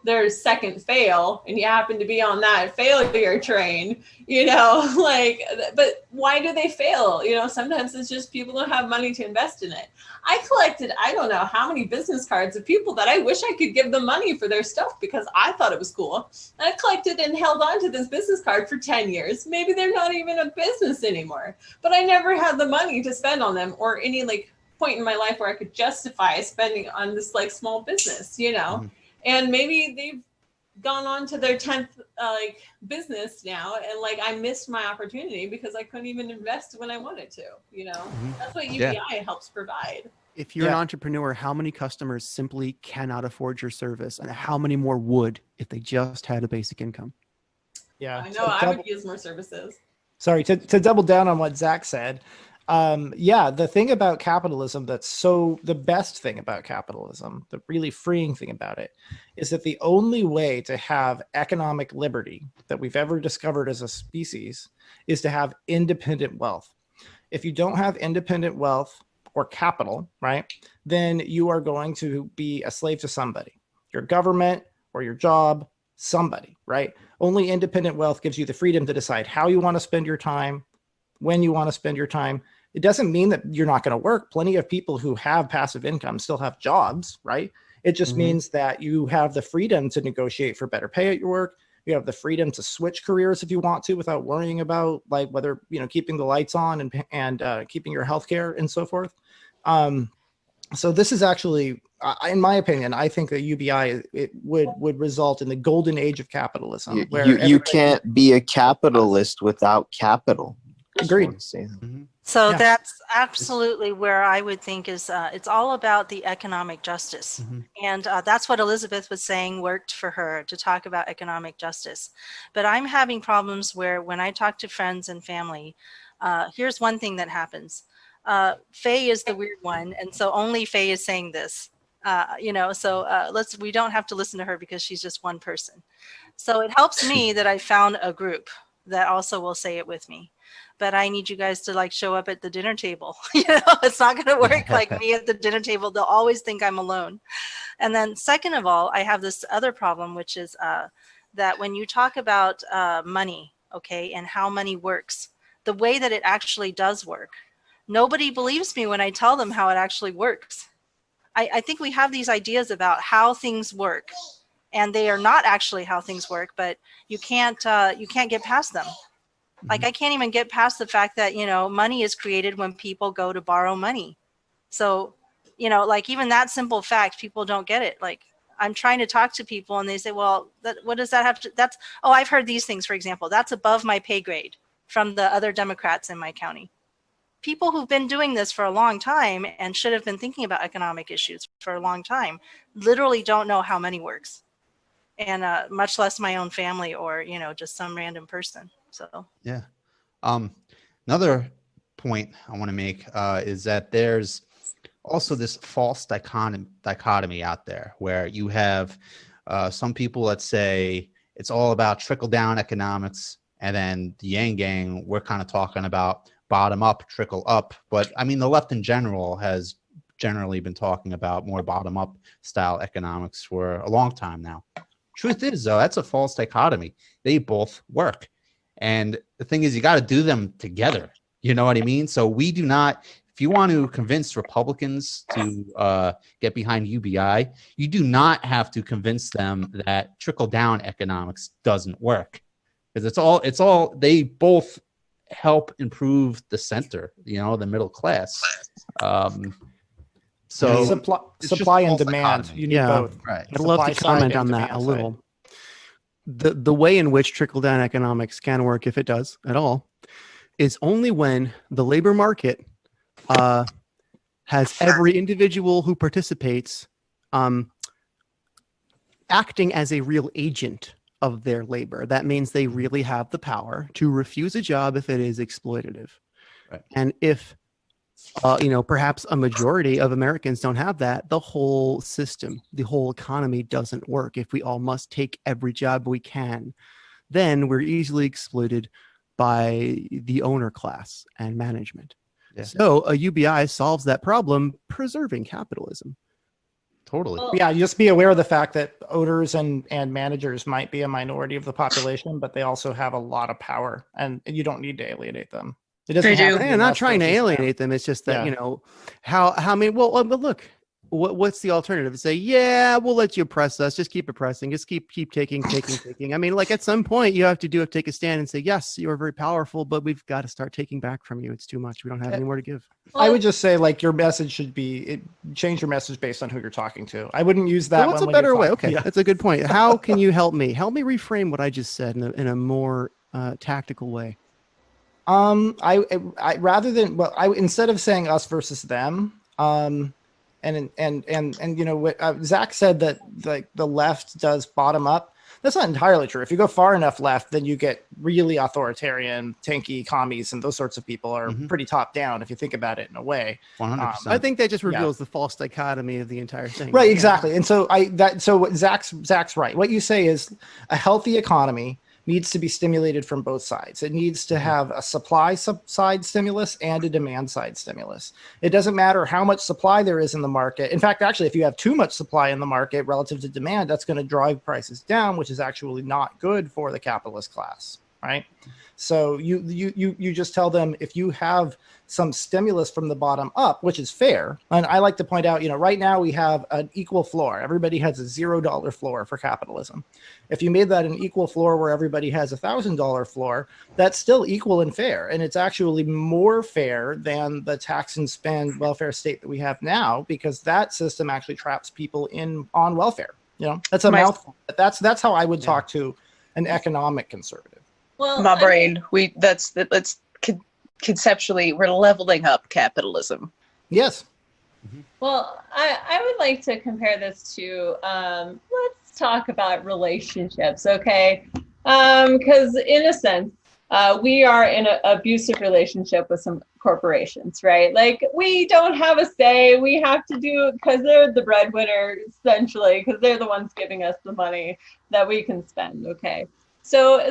[SPEAKER 6] their second fail and you happen to be on that failure train, like, but why do they fail? Sometimes it's just people don't have money to invest in it. I collected, I don't know how many business cards of people that I wish I could give them money for their stuff because I thought it was cool. And I collected and held on to this business card for 10 years. Maybe they're not even a business anymore, but I never had the money to spend on them or any point in my life where I could justify spending on this small business,
[SPEAKER 4] Mhm.
[SPEAKER 6] And maybe they've gone on to their 10th business now, and I missed my opportunity because I couldn't even invest when I wanted to. That's what UBI helps provide.
[SPEAKER 1] If you're an entrepreneur, how many customers simply cannot afford your service, and how many more would if they just had a basic income?
[SPEAKER 5] Yeah,
[SPEAKER 6] I know. I would use more services.
[SPEAKER 5] Sorry, to double down on what Zach said. The thing about capitalism the best thing about capitalism, the really freeing thing about it, is that the only way to have economic liberty that we've ever discovered as a species is to have independent wealth. If you don't have independent wealth or capital, right, then you are going to be a slave to somebody, your government or your job, somebody, right? Only independent wealth gives you the freedom to decide how you want to spend your time, when you want to spend your time. It doesn't mean that you're not going to work. Plenty of people who have passive income still have jobs, right? It just means that you have the freedom to negotiate for better pay at your work. You have the freedom to switch careers if you want to without worrying about whether, keeping the lights on and keeping your healthcare and so forth. So this is actually, in my opinion, I think that UBI would result in the golden age of capitalism.
[SPEAKER 3] You can't be a capitalist without capital.
[SPEAKER 5] Agreed.
[SPEAKER 8] So that's absolutely where I would think is it's all about the economic justice. And that's what Elizabeth was saying worked for her, to talk about economic justice. But I'm having problems where when I talk to friends and family, here's one thing that happens. Faye is the weird one. And so only Faye is saying this, we don't have to listen to her because she's just one person. So it helps me that I found a group that also will say it with me. But I need you guys to show up at the dinner table. It's not going to work like me at the dinner table. They'll always think I'm alone. And then second of all, I have this other problem, which is that when you talk about money, and how money works, the way that it actually does work, nobody believes me when I tell them how it actually works. I think we have these ideas about how things work, and they are not actually how things work, but you can't get past them. I can't even get past the fact that, money is created when people go to borrow money. So, even that simple fact, people don't get it. I'm trying to talk to people and they say, well, what does that have to, I've heard these things, for example, that's above my pay grade from the other Democrats in my county. People who've been doing this for a long time and should have been thinking about economic issues for a long time literally don't know how money works. And much less my own family or, just some random person. So,
[SPEAKER 4] yeah. Another point I want to make is that there's also this false dichotomy out there where you have some people that say it's all about trickle down economics. And then the Yang Gang, we're kind of talking about bottom up, trickle up. But I mean, the left in general has generally been talking about more bottom up style economics for a long time now. Truth is, though, that's a false dichotomy. They both work. And the thing is, you got to do them together. You know what I mean? So we do not, if you want to convince Republicans to get behind UBI, you do not have to convince them that trickle down economics doesn't work. Because it's all, they both help improve the center, the middle class. So
[SPEAKER 5] supply and demand, you need both.
[SPEAKER 4] Right.
[SPEAKER 1] I'd love to comment on that a little. The way in which trickle-down economics can work, if it does at all, is only when the labor market has every individual who participates acting as a real agent of their labor. That means they really have the power to refuse a job if it is exploitative.
[SPEAKER 4] Right.
[SPEAKER 1] And if perhaps a majority of Americans don't have that, the whole system, the whole economy doesn't work. If we all must take every job we can, then we're easily exploited by the owner class and management. Yeah. So a UBI solves that problem, preserving capitalism.
[SPEAKER 4] totally.
[SPEAKER 6] Well,
[SPEAKER 5] Yeah, just be aware of the fact that owners and managers might be a minority of the population, but they also have a lot of power, and you don't need to alienate them. It doesn't
[SPEAKER 10] They
[SPEAKER 5] have
[SPEAKER 10] do.
[SPEAKER 5] to be
[SPEAKER 1] And I'm not
[SPEAKER 5] enough
[SPEAKER 1] trying to
[SPEAKER 5] for it
[SPEAKER 1] alienate them. It's just that,
[SPEAKER 5] Yeah.
[SPEAKER 1] you know, how many, well, but look, what's the alternative? Say, yeah, we'll let you oppress us. Just keep oppressing. Just keep taking. I mean, like at some point you have to take a stand and say, yes, you are very powerful, but we've got to start taking back from you. It's too much. We don't have any more to give.
[SPEAKER 5] I would just say, like, your message should be change your message based on who you're talking to. I wouldn't use that.
[SPEAKER 1] So what's a
[SPEAKER 5] when you're
[SPEAKER 1] better way?
[SPEAKER 5] talking-
[SPEAKER 1] Okay,
[SPEAKER 5] Yeah.
[SPEAKER 1] that's a good point. How can you help me? Help me reframe what I just said in a more tactical way.
[SPEAKER 5] I rather than instead of saying us versus them, and you know what Zach said, that like the left does bottom up. That's not entirely true. If you go far enough left, then you get really authoritarian, tanky commies, and those sorts of people are pretty top down. If you think about it in a way,
[SPEAKER 4] 100%.
[SPEAKER 1] I think that just reveals the false dichotomy of the entire thing.
[SPEAKER 5] right? Exactly. And so what Zach's right. What you say is a healthy economy needs to be stimulated from both sides. It needs to have a supply side stimulus and a demand side stimulus. It doesn't matter how much supply there is in the market. In fact, actually, if you have too much supply in the market relative to demand, that's going to drive prices down, which is actually not good for the capitalist class, right? So you just tell them, if you have some stimulus from the bottom up, which is fair. And I like to point out, you know, right now we have an equal floor. Everybody has a $0 floor for capitalism. If you made that an equal floor where everybody has $1,000 floor, that's still equal and fair. And it's actually more fair than the tax and spend welfare state that we have now, because that system actually traps people on welfare. You know, that's a mouthful. That's how I would talk to an economic conservative.
[SPEAKER 6] well,
[SPEAKER 10] My brain. Let's conceptually, we're leveling up capitalism.
[SPEAKER 5] Yes.
[SPEAKER 6] Well, I would like to compare this to let's talk about relationships, okay? Because in a sense, we are in an abusive relationship with some corporations, right? Like, we don't have a say. We have to do it because they're the breadwinner, essentially, because they're the ones giving us the money that we can spend, okay? So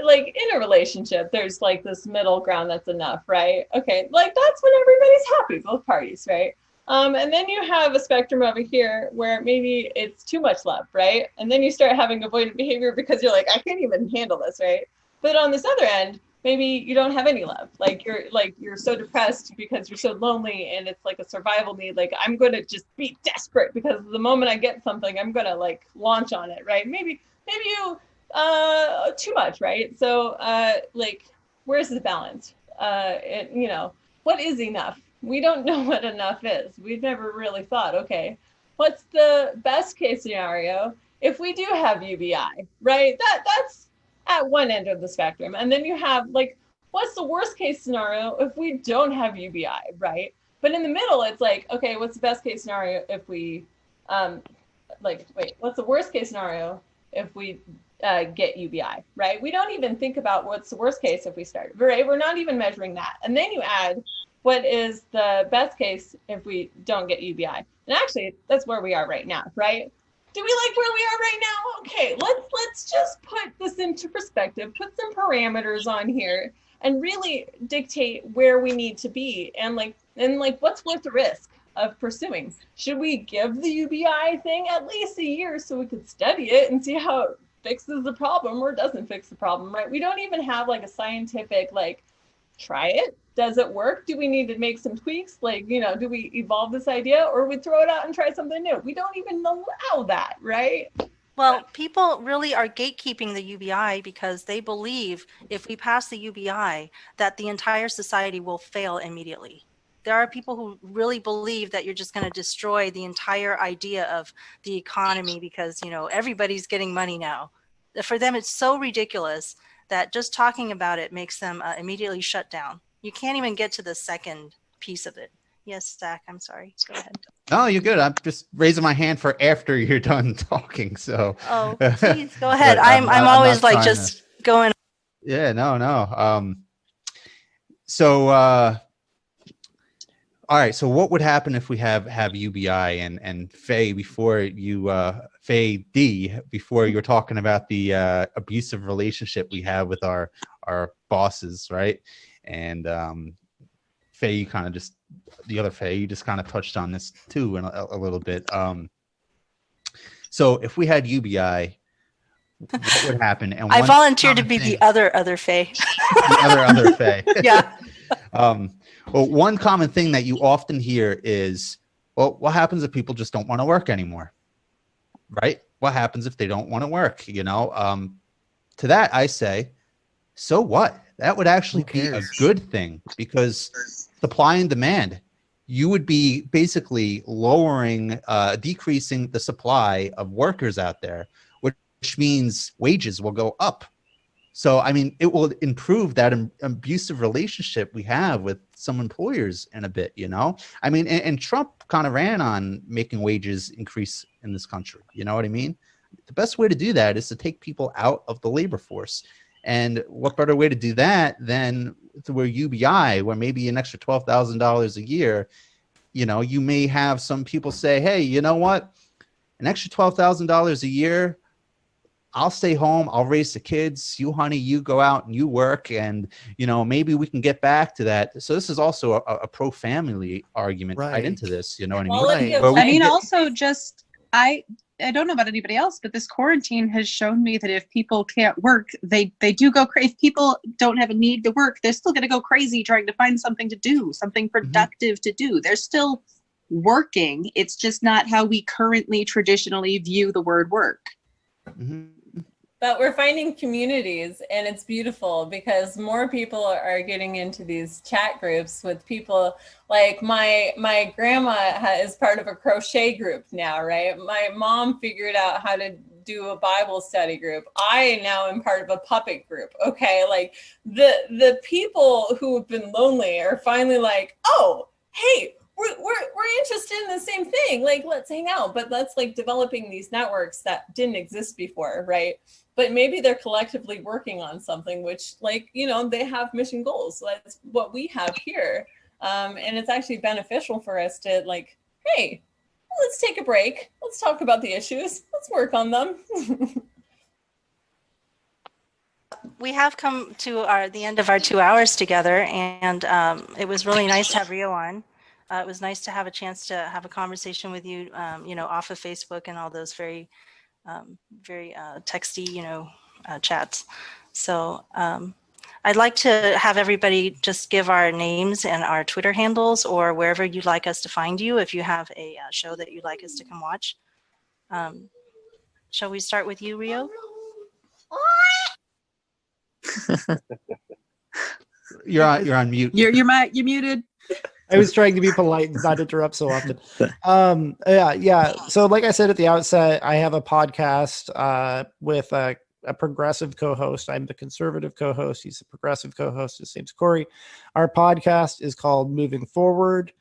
[SPEAKER 6] like in a relationship, there's like this middle ground that's enough, right? Okay, like that's when everybody's happy, both parties, right? And then you have a spectrum over here where maybe it's too much love, right? And then you start having avoidant behavior because you're like, I can't even handle this, right? But on this other end, maybe you don't have any love. Like you're so depressed because you're so lonely, and it's like a survival need. Like, I'm going to just be desperate because the moment I get something, I'm going to like launch on it, right? Maybe you too much, right? So like, where's the balance? You know, what is enough? We don't know what enough is. We've never really thought, okay, what's the best case scenario if we do have UBI, right? That's at one end of the spectrum. And then you have like, what's the worst case scenario if we don't have UBI, right? But in the middle, it's like, okay, what's the best case scenario if we what's the worst case scenario if we get UBI, right? We don't even think about what's the worst case if we start, right? We're not even measuring that. And then you add, what is the best case if we don't get UBI? And actually, that's where we are right now, right? Do we like where we are right now? Okay, let's just put this into perspective, put some parameters on here, and really dictate where we need to be, and what's worth the risk of pursuing. Should we give the UBI thing at least a year so we could study it and see how it fixes the problem or doesn't fix the problem, right? We don't even have like a scientific, like, try it. Does it work? Do we need to make some tweaks? Like, you know, do we evolve this idea, or we throw it out and try something new? We don't even allow that, right?
[SPEAKER 8] Well, people really are gatekeeping the UBI because they believe if we pass the UBI, that the entire society will fail immediately. There are people who really believe that you're just going to destroy the entire idea of the economy because, you know, everybody's getting money now. For them, it's so ridiculous that just talking about it makes them immediately shut down. You can't even get to the second piece of it. Yes, Zach, I'm sorry. Go ahead.
[SPEAKER 4] No, you're good. I'm just raising my hand for after you're done talking. So.
[SPEAKER 8] Oh, please go ahead. I'm always like just going.
[SPEAKER 4] Yeah, no. So, all right. So what would happen if we have UBI and Faye before you, Faye D, before you're talking about the abusive relationship we have with our bosses, right? And Faye, you kind of just, the other Faye, you just kind of touched on this too in a little bit. So if we had UBI, what would happen? And
[SPEAKER 8] I
[SPEAKER 4] one
[SPEAKER 8] volunteered to
[SPEAKER 4] common
[SPEAKER 8] be
[SPEAKER 4] thing-
[SPEAKER 8] the other Faye.
[SPEAKER 4] the other Faye.
[SPEAKER 8] Yeah.
[SPEAKER 4] Well, one common thing that you often hear is, well, what happens if people just don't want to work anymore? Right? What happens if they don't want to work? You know, to that I say, so what? That would actually be a good thing, because supply and demand, you would be basically lowering, decreasing the supply of workers out there, which means wages will go up. So, I mean, it will improve that abusive relationship we have with some employers in a bit, you know? I mean, and Trump kind of ran on making wages increase in this country. You know what I mean? The best way to do that is to take people out of the labor force. And what better way to do that than through a UBI, where maybe an extra $12,000 a year, you know, you may have some people say, hey, you know what? An extra $12,000 a year, I'll stay home. I'll raise the kids. You, honey, you go out and you work, and, you know, maybe we can get back to that. So this is also a pro-family argument tied into this. You know what I mean?
[SPEAKER 6] Right.
[SPEAKER 4] Where we
[SPEAKER 11] I mean,
[SPEAKER 4] can get-
[SPEAKER 11] also just, I don't know about anybody else, but this quarantine has shown me that if people can't work, they do go crazy. If people don't have a need to work, they're still going to go crazy trying to find something to do, something productive to do. They're still working. It's just not how we currently traditionally view the word work.
[SPEAKER 6] But we're finding communities, and it's beautiful because more people are getting into these chat groups with people. Like my grandma is part of a crochet group now, right? My mom figured out how to do a Bible study group. I now am part of a puppet group. Okay, like the people who have been lonely are finally like, oh, hey, we're interested in the same thing. Like, let's hang out. But that's like developing these networks that didn't exist before, right? But maybe they're collectively working on something, which, like, you know, they have mission goals. So that's what we have here. And it's actually beneficial for us to, like, hey, let's take a break. Let's talk about the issues. Let's work on them.
[SPEAKER 8] We have come to the end of our 2 hours together, and it was really nice to have Rio on. It was nice to have a chance to have a conversation with you, you know, off of Facebook and all those very texty, you know, chats. So I'd like to have everybody just give our names and our Twitter handles, or wherever you'd like us to find you if you have a show that you'd like us to come watch. Shall we start with you, Rio?
[SPEAKER 4] You're on mute.
[SPEAKER 11] You're muted.
[SPEAKER 5] I was trying to be polite and not interrupt so often. Yeah. So like I said at the outset, I have a podcast with a progressive co-host. I'm the conservative co-host. He's the progressive co-host. His name's Corey. Our podcast is called Moving Forward.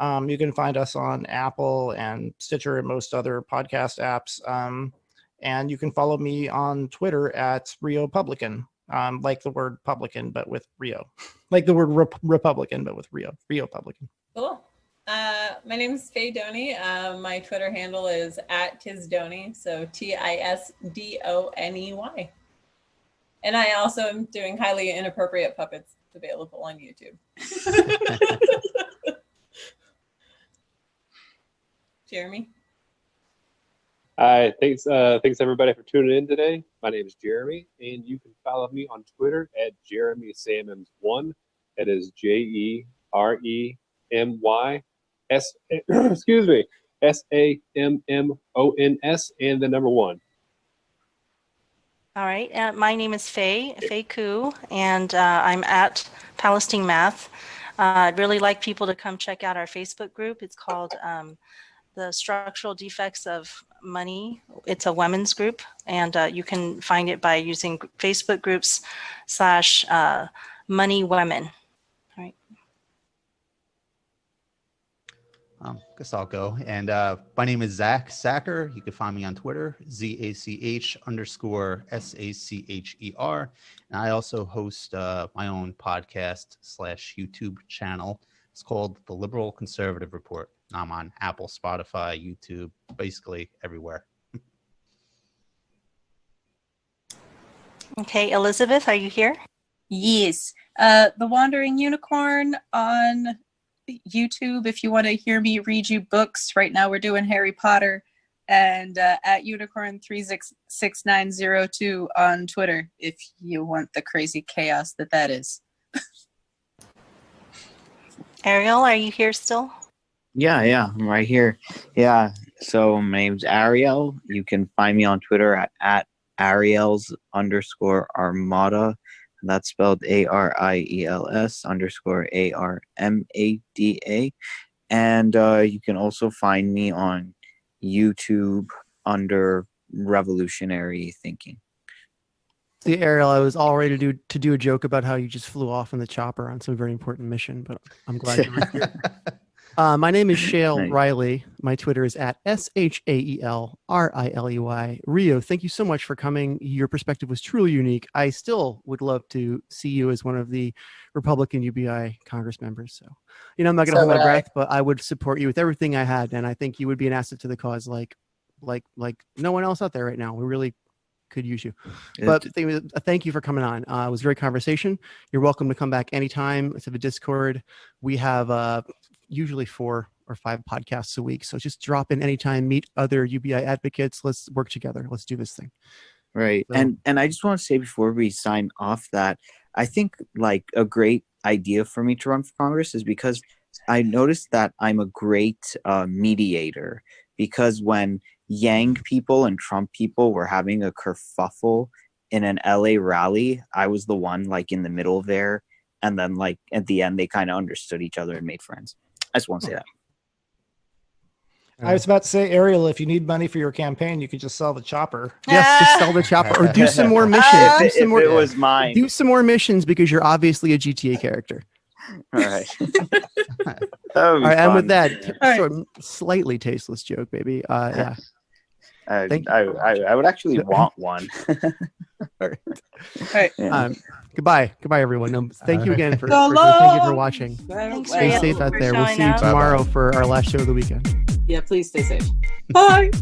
[SPEAKER 5] You can find us on Apple and Stitcher and most other podcast apps. And you can follow me on Twitter at Rio Publican. Like the word publican, but with Rio. Like the word Republican, but with Rio. Rio Publican.
[SPEAKER 6] Cool. My name is Faye Doney. My Twitter handle is @TisDoney, so TISDONEY. And I also am doing highly inappropriate puppets available on YouTube. Jeremy?
[SPEAKER 9] Hi, thanks everybody for tuning in today. My name is Jeremy, and you can follow me on Twitter at JeremySammons1. That is JeremySammons, excuse me, SAMMONS, and the number 1.
[SPEAKER 8] All right. My name is Faye Koo, and I'm at Palestine Math. I'd really like people to come check out our Facebook group. It's called The Structural Defects of Money. It's a women's group, and you can find it by using Facebook groups / Money Women. All right.
[SPEAKER 4] Guess I'll go. And my name is Zach Sacher. You can find me on Twitter, ZACH_SACHER. And I also host my own podcast / YouTube channel. It's called The Liberal Conservative Report. I'm on Apple, Spotify, YouTube, basically everywhere.
[SPEAKER 8] Okay, Elizabeth, are you here?
[SPEAKER 11] Yes. The Wandering Unicorn on YouTube, if you want to hear me read you books. Right now we're doing Harry Potter. and at unicorn36902 on Twitter if you want the crazy chaos that is.
[SPEAKER 8] Ariel, are you here still?
[SPEAKER 3] Yeah, I'm right here. Yeah, so my name's Ariel. You can find me on Twitter at Ariels_Armada. And that's spelled ARIELS_ARMADA. And you can also find me on YouTube under Revolutionary Thinking.
[SPEAKER 1] See, Ariel, I was all ready to do a joke about how you just flew off in the chopper on some very important mission, but I'm glad you were here. My name is Shale
[SPEAKER 3] Nice.
[SPEAKER 1] Riley. My Twitter is at SHAELRILEY. Rio, thank you so much for coming. Your perspective was truly unique. I still would love to see you as one of the Republican UBI Congress members. So, I'm not going to hold my breath, but I would support you with everything I had, and I think you would be an asset to the cause, like no one else out there right now. We really could use you. But thank you for coming on. It was a great conversation. You're welcome to come back anytime. Let's have a Discord. We have usually 4 or 5 podcasts a week. So just drop in anytime, meet other UBI advocates. Let's work together. Let's do this thing.
[SPEAKER 3] Right. So, and I just want to say before we sign off that I think like a great idea for me to run for Congress is because I noticed that I'm a great mediator, because when Yang people and Trump people were having a kerfuffle in an LA rally, I was the one like in the middle there. And then like at the end, they kind of understood each other and made friends. I just want to say that.
[SPEAKER 5] I was about to say, Ariel, if you need money for your campaign, you could just sell the chopper.
[SPEAKER 1] Yes, just sell the chopper or do some more missions.
[SPEAKER 3] It was mine.
[SPEAKER 1] Do some more missions because you're obviously a GTA character.
[SPEAKER 3] All right.
[SPEAKER 1] All right, and with that, sort of slightly tasteless joke, baby. Yeah.
[SPEAKER 3] I would actually want one.
[SPEAKER 1] All right. Goodbye, everyone. Thank you again for watching. Stay safe out there. We'll see you tomorrow for our last show of the weekend.
[SPEAKER 11] Yeah, please stay safe. Bye.